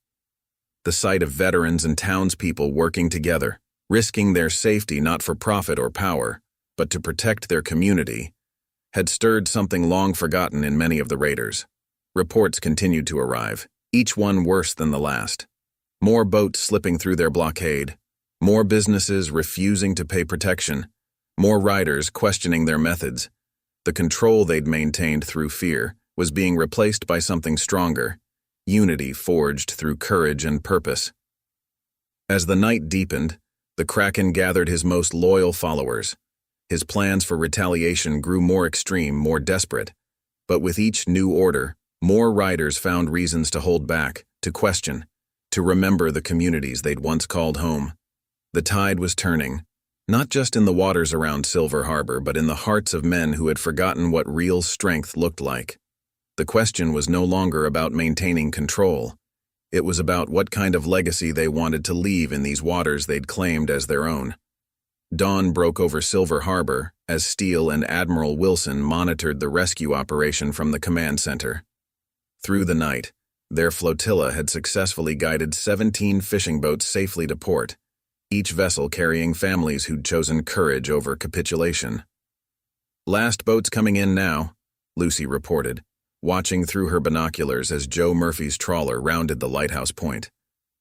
The sight of veterans and townspeople working together, risking their safety not for profit or power, but to protect their community, had stirred something long forgotten in many of the raiders. Reports continued to arrive, each one worse than the last. More boats slipping through their blockade, more businesses refusing to pay protection, more riders questioning their methods. The control they'd maintained through fear was being replaced by something stronger, unity forged through courage and purpose. As the night deepened, the Kraken gathered his most loyal followers. His plans for retaliation grew more extreme, more desperate. But with each new order, more riders found reasons to hold back, to question, to remember the communities they'd once called home. The tide was turning, not just in the waters around Silver Harbor, but in the hearts of men who had forgotten what real strength looked like. The question was no longer about maintaining control. It was about what kind of legacy they wanted to leave in these waters they'd claimed as their own. Dawn broke over Silver Harbor as Steele and Admiral Wilson monitored the rescue operation from the command center. Through the night, their flotilla had successfully guided 17 fishing boats safely to port, each vessel carrying families who'd chosen courage over capitulation. "Last boat's coming in now," Lucy reported, watching through her binoculars as Joe Murphy's trawler rounded the lighthouse point.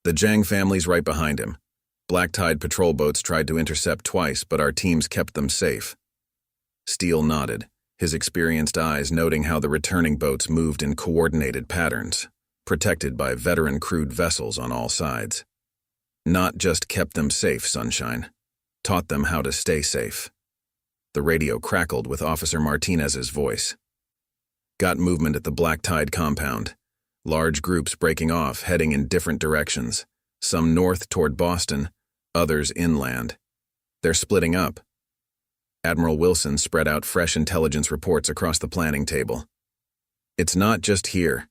"The Jang family's right behind him. Black tide patrol boats tried to intercept twice, but our teams kept them safe." Steele nodded, his experienced eyes noting how the returning boats moved in coordinated patterns, protected by veteran crewed vessels on all sides. "Not just kept them safe, Sunshine. Taught them how to stay safe." The radio crackled with Officer Martinez's voice. "Got movement at the Black Tide compound. Large groups breaking off, heading in different directions. Some north toward Boston, others inland. They're splitting up." Admiral Wilson spread out fresh intelligence reports across the planning table. It's not just here,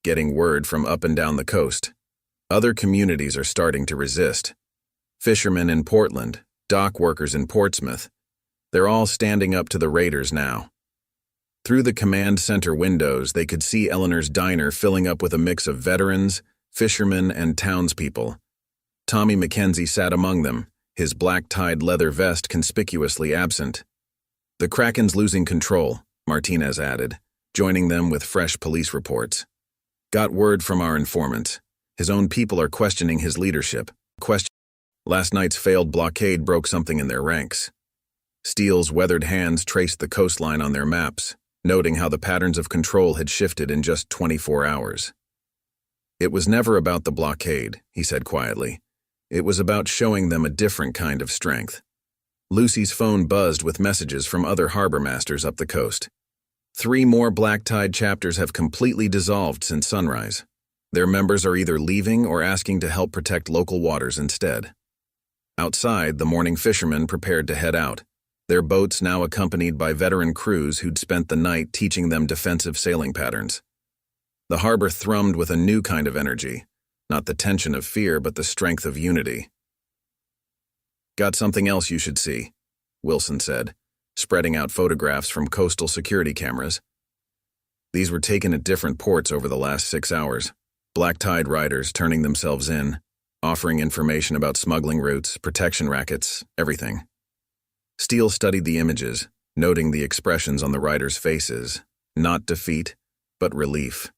getting word from up and down the coast. Other communities are starting to resist. Fishermen in Portland, dock workers in Portsmouth, they're all standing up to the raiders now. Through the command center windows, they could see Eleanor's diner filling up with a mix of veterans, fishermen, and townspeople. Tommy Mackenzie sat among them, his black-tied leather vest conspicuously absent. "The Kraken's losing control," Martinez added, joining them with fresh police reports. "Got word from our informants. His own people are questioning his leadership. Last night's failed blockade broke something in their ranks." Steele's weathered hands traced the coastline on their maps, noting how the patterns of control had shifted in just 24 hours. "It was never about the blockade," he said quietly. "It was about showing them a different kind of strength." Lucy's phone buzzed with messages from other harbor masters up the coast. 3 more black tide chapters have completely dissolved since sunrise. Their members are either leaving or asking to help protect local waters instead. Outside, the morning fishermen prepared to head out, their boats now accompanied by veteran crews who'd spent the night teaching them defensive sailing patterns. The harbor thrummed with a new kind of energy, not the tension of fear but the strength of unity. "Got something else you should see," Wilson said, spreading out photographs from coastal security cameras. These were taken at different ports over the last 6 hours. Black tide riders turning themselves in, offering information about smuggling routes, protection rackets, everything. Steele studied the images, noting the expressions on the riders' faces, not defeat, but relief.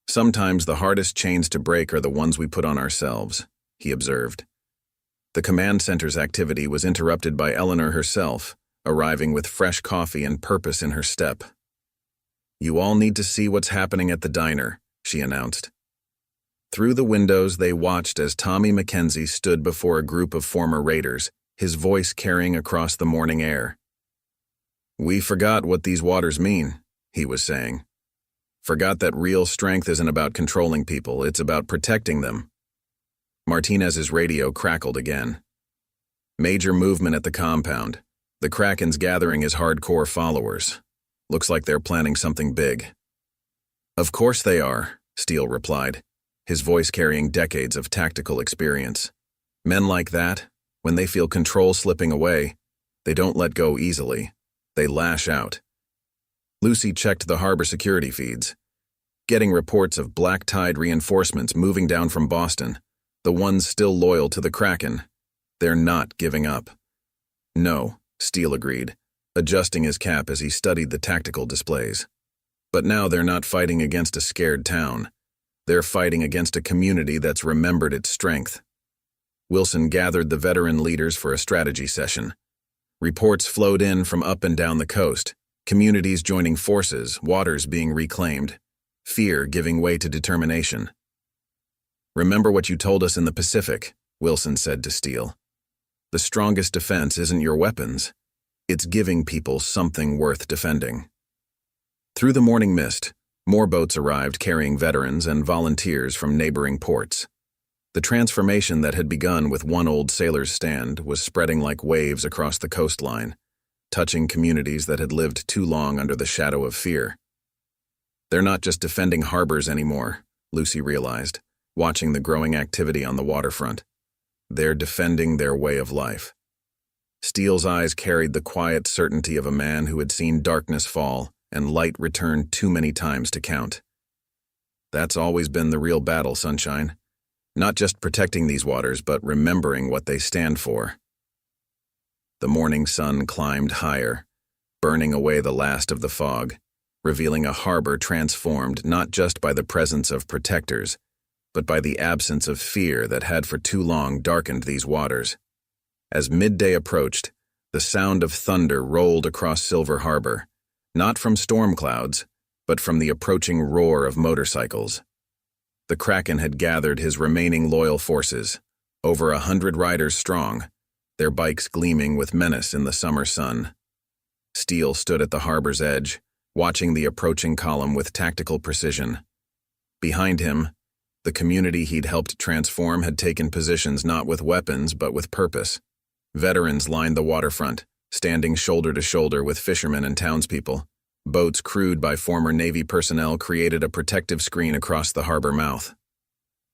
"Sometimes the hardest chains to break are the ones we put on ourselves," he observed. The command center's activity was interrupted by Eleanor herself, arriving with fresh coffee and purpose in her step. "You all need to see what's happening at the diner," she announced. Through the windows, they watched as Tommy Mackenzie stood before a group of former raiders, his voice carrying across the morning air. "We forgot what these waters mean," he was saying. "Forgot that real strength isn't about controlling people, it's about protecting them." Martinez's radio crackled again. "Major movement at the compound. The Kraken's gathering his hardcore followers. Looks like they're planning something big." "Of course they are," Steele replied, his voice carrying decades of tactical experience. "Men like that, when they feel control slipping away, they don't let go easily. They lash out." Lucy checked the harbor security feeds, getting reports of black tide reinforcements moving down from Boston, the ones still loyal to the Kraken. "They're not giving up." "No," Steele agreed, adjusting his cap as he studied the tactical displays. "But now they're not fighting against a scared town. They're fighting against a community that's remembered its strength." Wilson gathered the veteran leaders for a strategy session. Reports flowed in from up and down the coast, communities joining forces, waters being reclaimed, fear giving way to determination. "Remember what you told us in the Pacific," Wilson said to Steele. "The strongest defense isn't your weapons. It's giving people something worth defending." Through the morning mist, more boats arrived carrying veterans and volunteers from neighboring ports. The transformation that had begun with one old sailor's stand was spreading like waves across the coastline, touching communities that had lived too long under the shadow of fear. "They're not just defending harbors anymore," Lucy realized, watching the growing activity on the waterfront. "They're defending their way of life." Steele's eyes carried the quiet certainty of a man who had seen darkness fall and light return too many times to count. "That's always been the real battle, Sunshine. Not just protecting these waters, but remembering what they stand for." The morning sun climbed higher, burning away the last of the fog, revealing a harbor transformed not just by the presence of protectors, but by the absence of fear that had for too long darkened these waters. As midday approached, the sound of thunder rolled across Silver Harbor, not from storm clouds, but from the approaching roar of motorcycles. The Kraken had gathered his remaining loyal forces, over 100 riders strong, their bikes gleaming with menace in the summer sun. Steele stood at the harbor's edge, watching the approaching column with tactical precision. Behind him, the community he'd helped transform had taken positions not with weapons but with purpose. Veterans lined the waterfront, standing shoulder to shoulder with fishermen and townspeople. Boats crewed by former Navy personnel created a protective screen across the harbor mouth.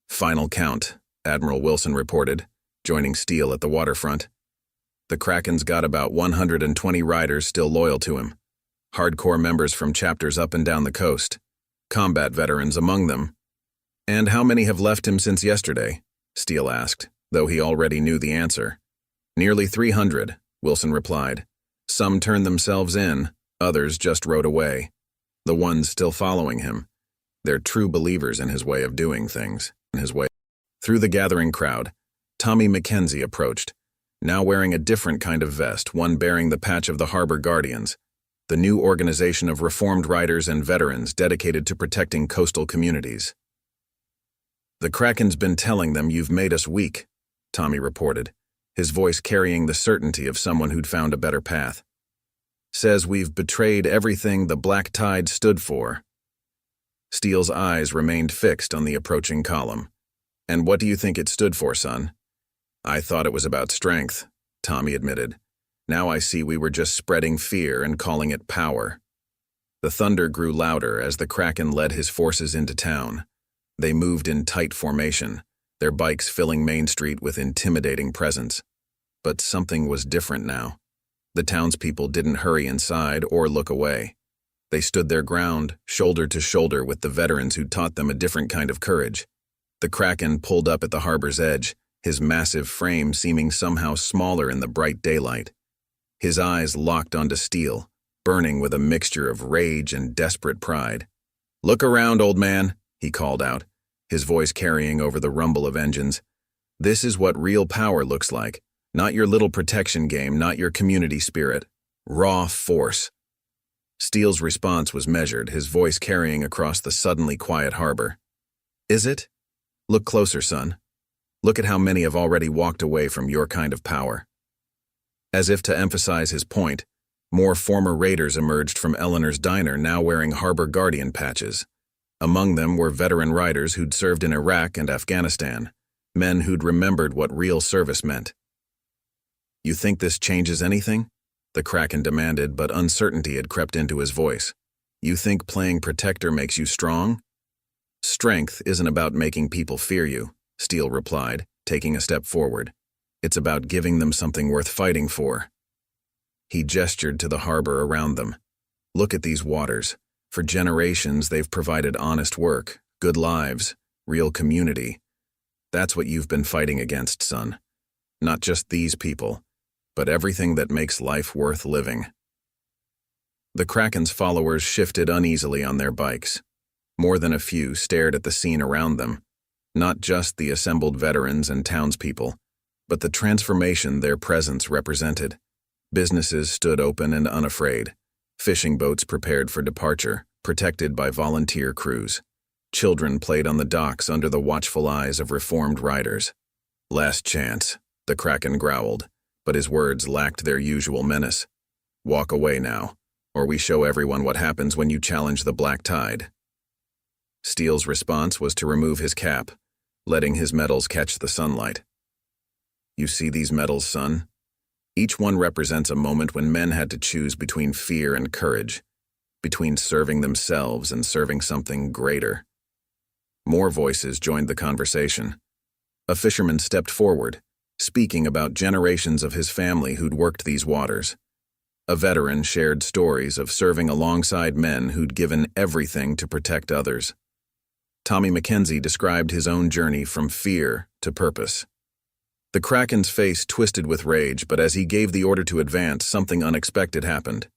"Final count," Admiral Wilson reported, joining Steele at the waterfront. "The Kraken's got about 120 riders still loyal to him. Hardcore members from chapters up and down the coast. Combat veterans among them." "And how many have left him since yesterday?" Steele asked, though he already knew the answer. "Nearly 300, Wilson replied. "Some turned themselves in, others just rode away. The ones still following him. They're true believers in his way of doing things, Through the gathering crowd, Tommy Mackenzie approached, now wearing a different kind of vest, one bearing the patch of the Harbor Guardians, the new organization of reformed riders and veterans dedicated to protecting coastal communities. "The Kraken's been telling them you've made us weak," Tommy reported, his voice carrying the certainty of someone who'd found a better path. "Says we've betrayed everything the black tide stood for." Steele's eyes remained fixed on the approaching column. "And what do you think it stood for, son?" "I thought it was about strength," Tommy admitted. "Now I see we were just spreading fear and calling it power." The thunder grew louder as the Kraken led his forces into town. They moved in tight formation, their bikes filling Main Street with intimidating presence. But something was different now. The townspeople didn't hurry inside or look away. They stood their ground, shoulder to shoulder with the veterans who'd taught them a different kind of courage. The Kraken pulled up at the harbor's edge, his massive frame seeming somehow smaller in the bright daylight. His eyes locked onto Steele, burning with a mixture of rage and desperate pride. "Look around, old man," he called out, his voice carrying over the rumble of engines. "This is what real power looks like. Not your little protection game, not your community spirit. Raw force." Steele's response was measured, his voice carrying across the suddenly quiet harbor. "Is it? Look closer, son. Look at how many have already walked away from your kind of power." As if to emphasize his point, more former raiders emerged from Eleanor's diner, now wearing Harbor Guardian patches. Among them were veteran riders who'd served in Iraq and Afghanistan, men who'd remembered what real service meant. "You think this changes anything?" the Kraken demanded, but uncertainty had crept into his voice. "You think playing protector makes you strong?" "Strength isn't about making people fear you," Steele replied, taking a step forward. "It's about giving them something worth fighting for." He gestured to the harbor around them. "Look at these waters. For generations, they've provided honest work, good lives, real community. That's what you've been fighting against, son. Not just these people, but everything that makes life worth living." The Kraken's followers shifted uneasily on their bikes. More than a few stared at the scene around them, not just the assembled veterans and townspeople, but the transformation their presence represented. Businesses stood open and unafraid. Fishing boats prepared for departure, protected by volunteer crews. Children played on the docks under the watchful eyes of reformed riders. "Last chance," the Kraken growled, but his words lacked their usual menace. "Walk away now, or we show everyone what happens when you challenge the black tide." Steele's response was to remove his cap, letting his medals catch the sunlight. "You see these medals, son? Each one represents a moment when men had to choose between fear and courage, between serving themselves and serving something greater." More voices joined the conversation. A fisherman stepped forward, speaking about generations of his family who'd worked these waters. A veteran shared stories of serving alongside men who'd given everything to protect others. Tommy Mackenzie described his own journey from fear to purpose. The Kraken's face twisted with rage, but as he gave the order to advance, something unexpected happened.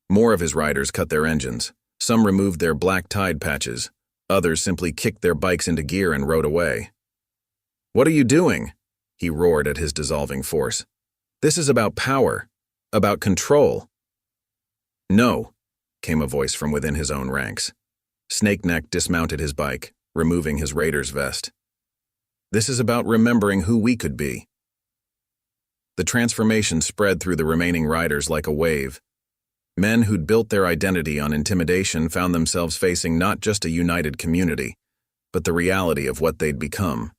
More of his riders cut their engines. Some removed their black tide patches. Others simply kicked their bikes into gear and rode away. "What are you doing?" he roared at his dissolving force. "This is about power, about control." "No," came a voice from within his own ranks. Snake Neck dismounted his bike, removing his raider's vest. "This is about remembering who we could be." The transformation spread through the remaining riders like a wave. Men who'd built their identity on intimidation found themselves facing not just a united community, but the reality of what they'd become.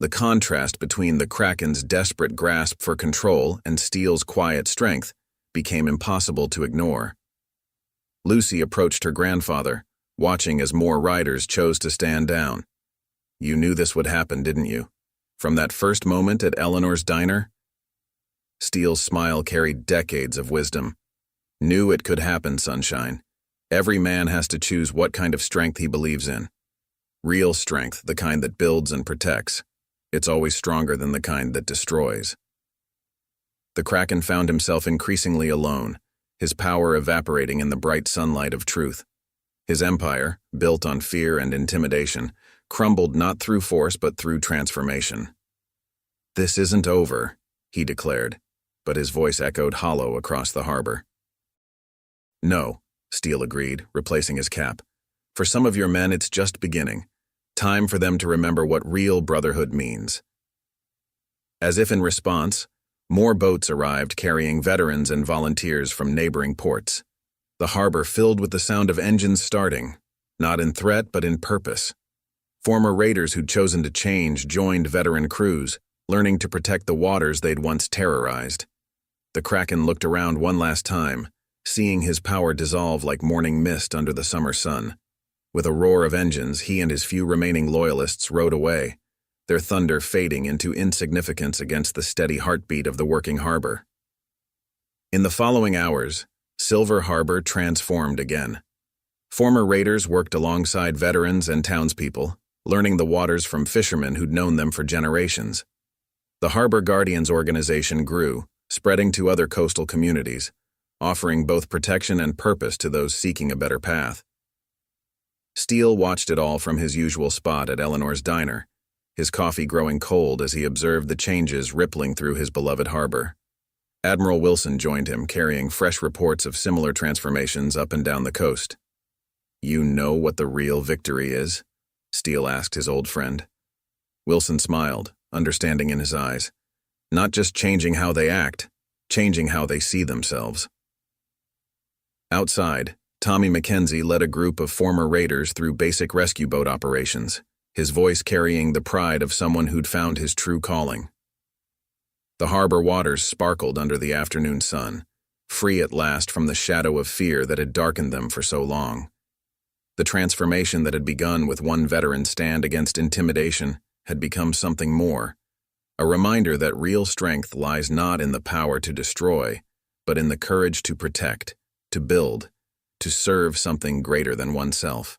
The contrast between the Kraken's desperate grasp for control and Steele's quiet strength became impossible to ignore. Lucy approached her grandfather, watching as more riders chose to stand down. "You knew this would happen, didn't you? From that first moment at Eleanor's diner?" Steele's smile carried decades of wisdom. "Knew it could happen, sunshine. Every man has to choose what kind of strength he believes in. Real strength, the kind that builds and protects. It's always stronger than the kind that destroys." The Kraken found himself increasingly alone, his power evaporating in the bright sunlight of truth. His empire, built on fear and intimidation, crumbled not through force but through transformation. "This isn't over," he declared, but his voice echoed hollow across the harbor. "No," Steele agreed, replacing his cap. "For some of your men, it's just beginning. Time for them to remember what real brotherhood means." As if in response, more boats arrived carrying veterans and volunteers from neighboring ports. The harbor filled with the sound of engines starting, not in threat but in purpose. Former raiders who'd chosen to change joined veteran crews, learning to protect the waters they'd once terrorized. The Kraken looked around one last time, seeing his power dissolve like morning mist under the summer sun. With a roar of engines, he and his few remaining loyalists rode away, their thunder fading into insignificance against the steady heartbeat of the working harbor. In the following hours, Silver Harbor transformed again. Former raiders worked alongside veterans and townspeople, learning the waters from fishermen who'd known them for generations. The Harbor Guardians organization grew, spreading to other coastal communities, offering both protection and purpose to those seeking a better path. Steele watched it all from his usual spot at Eleanor's diner, his coffee growing cold as he observed the changes rippling through his beloved harbor. Admiral Wilson joined him, carrying fresh reports of similar transformations up and down the coast. "You know what the real victory is?" Steele asked his old friend. Wilson smiled, understanding in his eyes. "Not just changing how they act, changing how they see themselves." Outside, Tommy McKenzie led a group of former raiders through basic rescue boat operations, his voice carrying the pride of someone who'd found his true calling. The harbor waters sparkled under the afternoon sun, free at last from the shadow of fear that had darkened them for so long. The transformation that had begun with one veteran's stand against intimidation had become something more, a reminder that real strength lies not in the power to destroy, but in the courage to protect, to build, to serve something greater than oneself.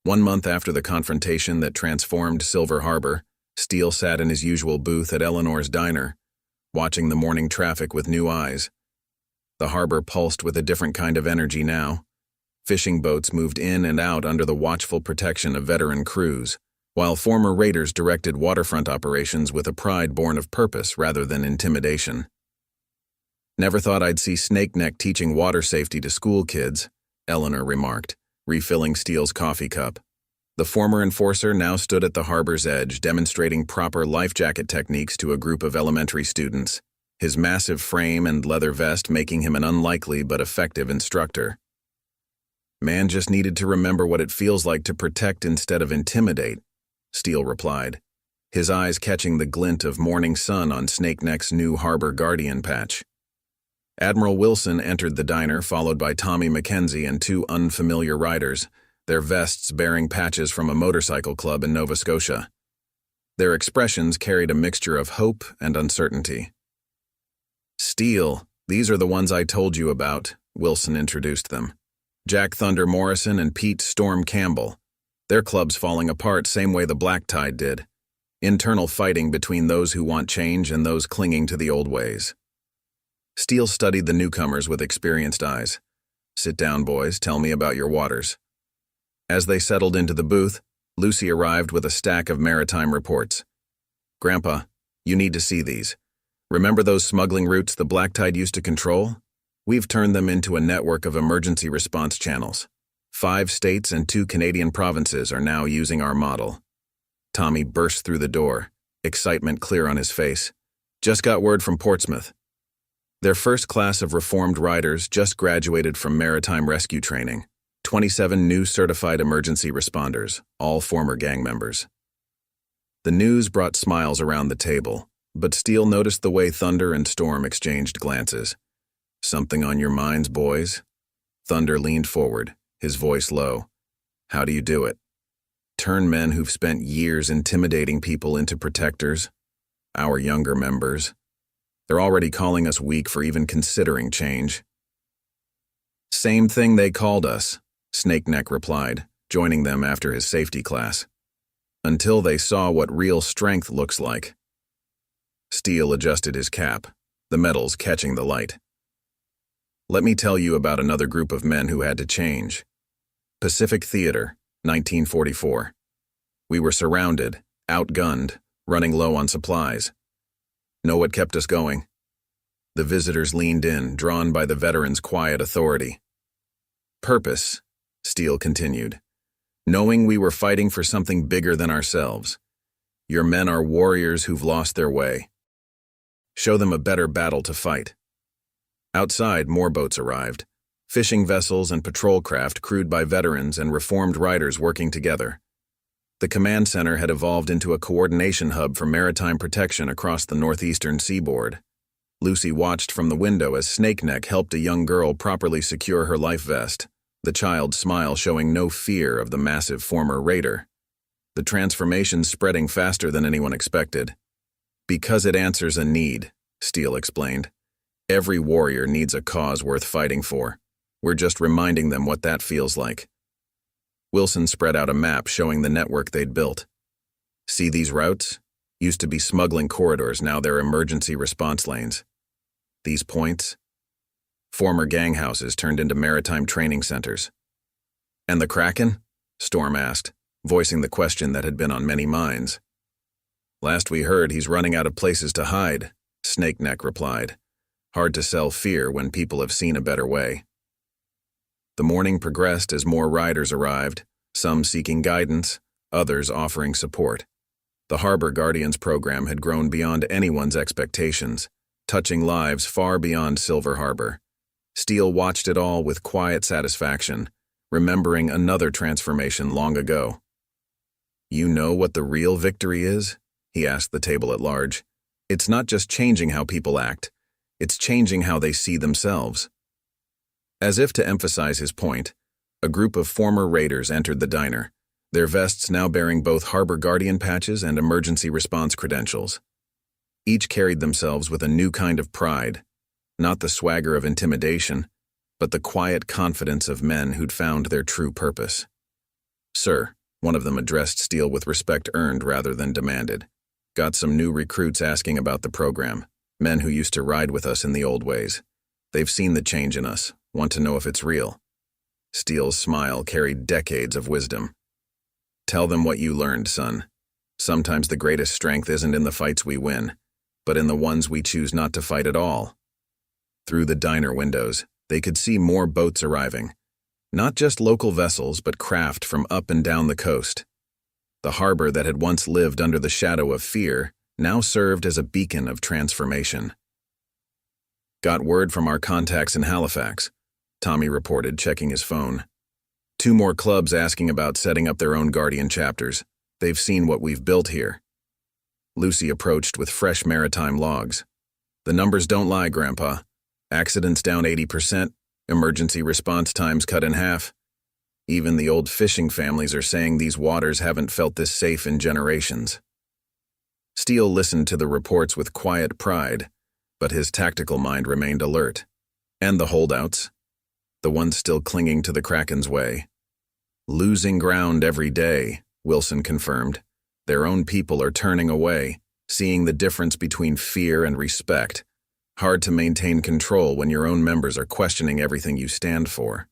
1 month after the confrontation that transformed Silver Harbor, Steele sat in his usual booth at Eleanor's diner, watching the morning traffic with new eyes. The harbor pulsed with a different kind of energy now. Fishing boats moved in and out under the watchful protection of veteran crews, while former raiders directed waterfront operations with a pride born of purpose rather than intimidation. "Never thought I'd see Snake Neck teaching water safety to school kids," Eleanor remarked, refilling Steele's coffee cup. The former enforcer now stood at the harbor's edge, demonstrating proper life jacket techniques to a group of elementary students, his massive frame and leather vest making him an unlikely but effective instructor. "Man just needed to remember what it feels like to protect instead of intimidate," Steele replied, his eyes catching the glint of morning sun on Snake Neck's new Harbor Guardian patch. Admiral Wilson entered the diner, followed by Tommy McKenzie and 2 unfamiliar riders, their vests bearing patches from a motorcycle club in Nova Scotia. Their expressions carried a mixture of hope and uncertainty. "Steele, these are the ones I told you about," Wilson introduced them. "Jack Thunder Morrison and Pete Storm Campbell. Their club's falling apart same way the Black Tide did. Internal fighting between those who want change and those clinging to the old ways." Steele studied the newcomers with experienced eyes. "Sit down, boys. Tell me about your waters." As they settled into the booth, Lucy arrived with a stack of maritime reports. "Grandpa, you need to see these. Remember those smuggling routes the Black Tide used to control? We've turned them into a network of emergency response channels. 5 states and 2 Canadian provinces are now using our model." Tommy burst through the door, excitement clear on his face. "Just got word from Portsmouth. Their first class of reformed riders just graduated from maritime rescue training. 27 new certified emergency responders, all former gang members." The news brought smiles around the table, but Steele noticed the way Thunder and Storm exchanged glances. Something on your minds, boys? Thunder leaned forward, his voice low. How do you do it? Turn men who've spent years intimidating people into protectors? Our younger members. They're already calling us weak for even considering change. Same thing they called us, Snakeneck replied, joining them after his safety class. Until they saw what real strength looks like. Steele adjusted his cap, the metals catching the light. Let me tell you about another group of men who had to change. Pacific Theater, 1944. We were surrounded, outgunned, running low on supplies. Know what kept us going? The visitors leaned in, drawn by the veterans' quiet authority. Purpose, Steele continued. Knowing we were fighting for something bigger than ourselves. Your men are warriors who've lost their way. Show them a better battle to fight. Outside, more boats arrived. Fishing vessels and patrol craft crewed by veterans and reformed riders working together. The command center had evolved into a coordination hub for maritime protection across the northeastern seaboard. Lucy watched from the window as Snakeneck helped a young girl properly secure her life vest, the child's smile showing no fear of the massive former raider. The transformation spreading faster than anyone expected. Because it answers a need, Steele explained. Every warrior needs a cause worth fighting for. We're just reminding them what that feels like. Wilson spread out a map showing the network they'd built. See these routes? Used to be smuggling corridors, now they're emergency response lanes. These points? Former gang houses turned into maritime training centers. And the Kraken? Storm asked, voicing the question that had been on many minds. Last we heard, he's running out of places to hide, Snakeneck replied. Hard to sell fear when people have seen a better way. The morning progressed as more riders arrived, some seeking guidance, others offering support. The Harbor Guardians program had grown beyond anyone's expectations, touching lives far beyond Silver Harbor. Steele watched it all with quiet satisfaction, remembering another transformation long ago. You know what the real victory is? He asked the table at large. It's not just changing how people act, it's changing how they see themselves. As if to emphasize his point, a group of former raiders entered the diner, their vests now bearing both Harbor Guardian patches and emergency response credentials. Each carried themselves with a new kind of pride, not the swagger of intimidation, but the quiet confidence of men who'd found their true purpose. Sir, one of them addressed Steele with respect earned rather than demanded. Got some new recruits asking about the program, men who used to ride with us in the old ways. They've seen the change in us, want to know if it's real. Steele's smile carried decades of wisdom. Tell them what you learned, son. Sometimes the greatest strength isn't in the fights we win, but in the ones we choose not to fight at all. Through the diner windows, they could see more boats arriving. Not just local vessels, but craft from up and down the coast. The harbor that had once lived under the shadow of fear now served as a beacon of transformation. Got word from our contacts in Halifax, Tommy reported, checking his phone. 2 more clubs asking about setting up their own Guardian chapters. They've seen what we've built here. Lucy approached with fresh maritime logs. The numbers don't lie, Grandpa. Accidents down 80%, emergency response times cut in half. Even the old fishing families are saying these waters haven't felt this safe in generations. Steele listened to the reports with quiet pride, but his tactical mind remained alert. And the holdouts? The ones still clinging to the Kraken's way. Losing ground every day, Wilson confirmed. Their own people are turning away, seeing the difference between fear and respect. Hard to maintain control when your own members are questioning everything you stand for.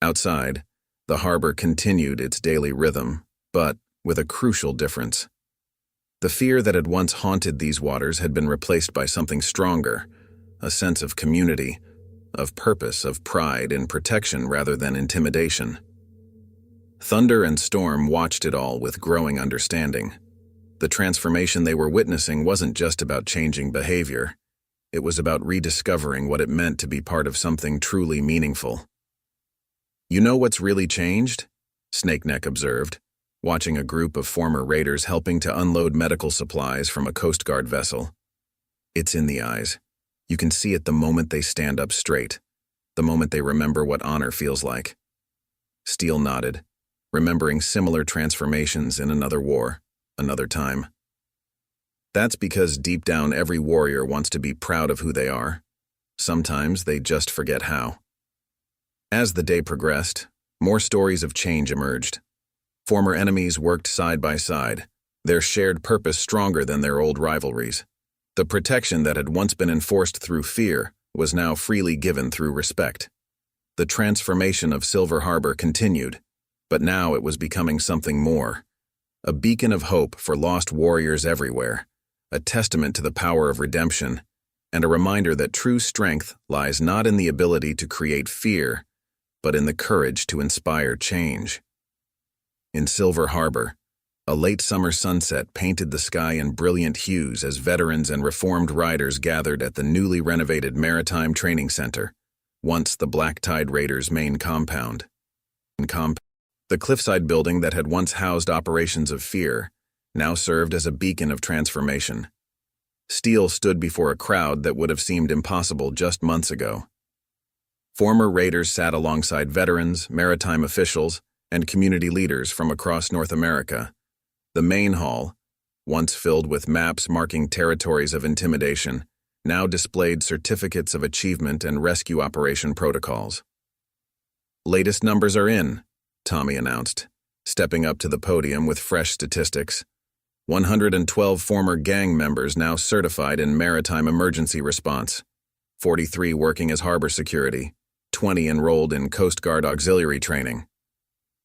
Outside, the harbor continued its daily rhythm, but with a crucial difference. The fear that had once haunted these waters had been replaced by something stronger, a sense of community, of purpose, of pride in protection rather than intimidation. Thunder and Storm watched it all with growing understanding. The transformation they were witnessing wasn't just about changing behavior. It was about rediscovering what it meant to be part of something truly meaningful. You know what's really changed? Snakeneck observed, watching a group of former raiders helping to unload medical supplies from a Coast Guard vessel. It's in the eyes. You can see it the moment they stand up straight, the moment they remember what honor feels like. Steele nodded, remembering similar transformations in another war, another time. That's because deep down every warrior wants to be proud of who they are. Sometimes they just forget how. As the day progressed, more stories of change emerged. Former enemies worked side by side, their shared purpose stronger than their old rivalries. The protection that had once been enforced through fear was now freely given through respect. The transformation of Silver Harbor continued, but now it was becoming something more. A beacon of hope for lost warriors everywhere, a testament to the power of redemption, and a reminder that true strength lies not in the ability to create fear, but in the courage to inspire change. In Silver Harbor, a late summer sunset painted the sky in brilliant hues as veterans and reformed riders gathered at the newly renovated Maritime Training Center, once the Black Tide Raiders' main compound. The cliffside building that had once housed operations of fear now served as a beacon of transformation. Steele stood before a crowd that would have seemed impossible just months ago. Former raiders sat alongside veterans, maritime officials, and community leaders from across North America. The main hall, once filled with maps marking territories of intimidation, now displayed certificates of achievement and rescue operation protocols. "Latest numbers are in," Tommy announced, stepping up to the podium with fresh statistics. 112 former gang members now certified in maritime emergency response, 43 working as harbor security, 20 enrolled in Coast Guard auxiliary training.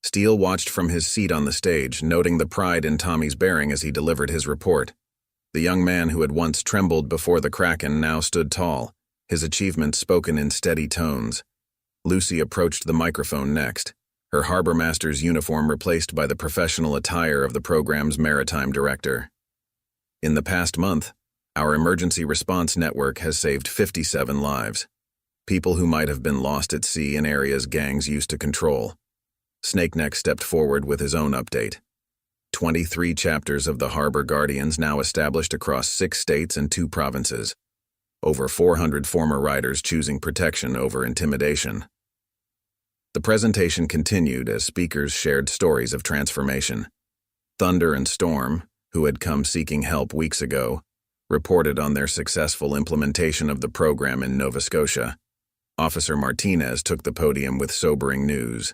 Steele watched from his seat on the stage, noting the pride in Tommy's bearing as he delivered his report. The young man who had once trembled before the Kraken now stood tall, his achievements spoken in steady tones. Lucy approached the microphone next, her harbor master's uniform replaced by the professional attire of the program's maritime director. "In the past month, our emergency response network has saved 57 lives. People who might have been lost at sea in areas gangs used to control." Snakeneck stepped forward with his own update. 23 chapters of the Harbor Guardians now established across 6 states and 2 provinces. Over 400 former riders choosing protection over intimidation. The presentation continued as speakers shared stories of transformation. Thunder and Storm, who had come seeking help weeks ago, reported on their successful implementation of the program in Nova Scotia. Officer Martinez took the podium with sobering news.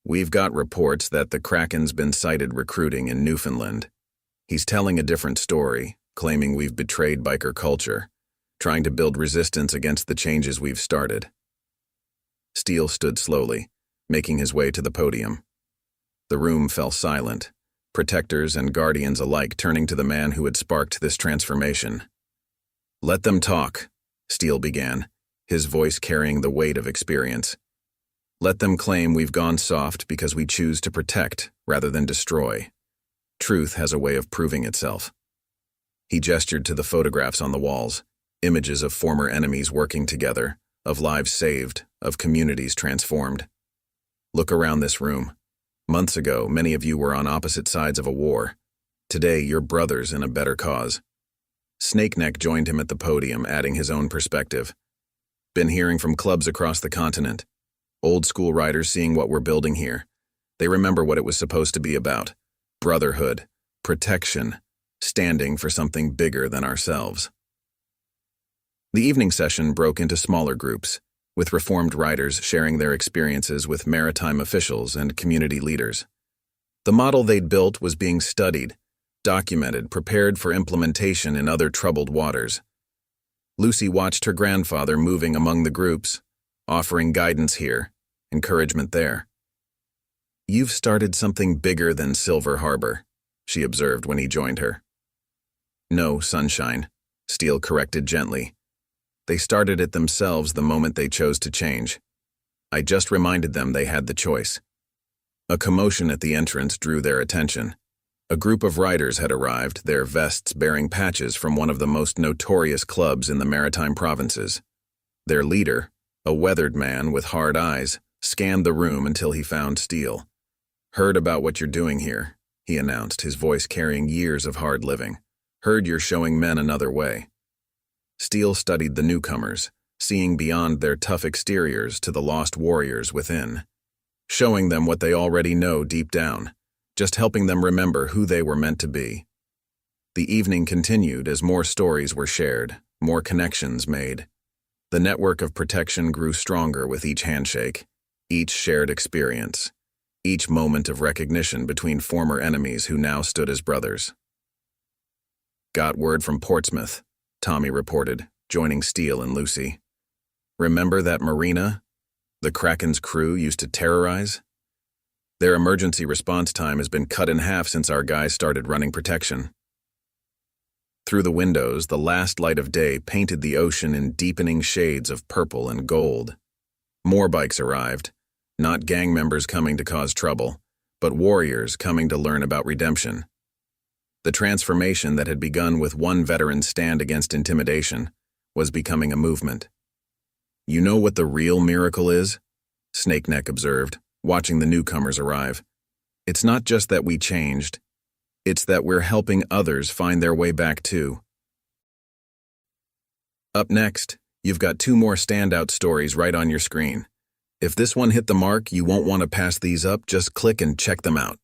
"We've got reports that the Kraken's been sighted recruiting in Newfoundland. He's telling a different story, claiming we've betrayed biker culture, trying to build resistance against the changes we've started." Steele stood slowly, making his way to the podium. The room fell silent, protectors and guardians alike turning to the man who had sparked this transformation. "Let them talk," Steele began, his voice carrying the weight of experience. "Let them claim we've gone soft because we choose to protect rather than destroy. Truth has a way of proving itself." He gestured to the photographs on the walls, images of former enemies working together, of lives saved, of communities transformed. "Look around this room. Months ago, many of you were on opposite sides of a war. Today, you're brothers in a better cause." Snakeneck joined him at the podium, adding his own perspective. "Been hearing from clubs across the continent. Old school riders seeing what we're building here. They remember what it was supposed to be about. Brotherhood, protection, standing for something bigger than ourselves." The evening session broke into smaller groups, with reformed riders sharing their experiences with maritime officials and community leaders. The model they'd built was being studied, documented, prepared for implementation in other troubled waters. Lucy watched her grandfather moving among the groups, offering guidance here, encouragement there. "You've started something bigger than Silver Harbor," she observed when he joined her. "No, Sunshine," Steele corrected gently. "They started it themselves the moment they chose to change. I just reminded them they had the choice." A commotion at the entrance drew their attention. A group of riders had arrived, their vests bearing patches from one of the most notorious clubs in the maritime provinces. Their leader, a weathered man with hard eyes, scanned the room until he found Steele. "Heard about what you're doing here," he announced, his voice carrying years of hard living. "Heard you're showing men another way." Steele studied the newcomers, seeing beyond their tough exteriors to the lost warriors within, showing them what they already know deep down, just helping them remember who they were meant to be. The evening continued as more stories were shared, more connections made. The network of protection grew stronger with each handshake, each shared experience, each moment of recognition between former enemies who now stood as brothers. "Got word from Portsmouth," Tommy reported, joining Steele and Lucy. "Remember that marina the Kraken's crew used to terrorize? Their emergency response time has been cut in half since our guys started running protection." Through the windows, the last light of day painted the ocean in deepening shades of purple and gold. More bikes arrived, not gang members coming to cause trouble, but warriors coming to learn about redemption. The transformation that had begun with one veteran's stand against intimidation was becoming a movement. "You know what the real miracle is?" Snakeneck observed, watching the newcomers arrive. "It's not just that we changed. It's that we're helping others find their way back too." Up next, you've got 2 more standout stories right on your screen. If this one hit the mark, you won't want to pass these up, just click and check them out.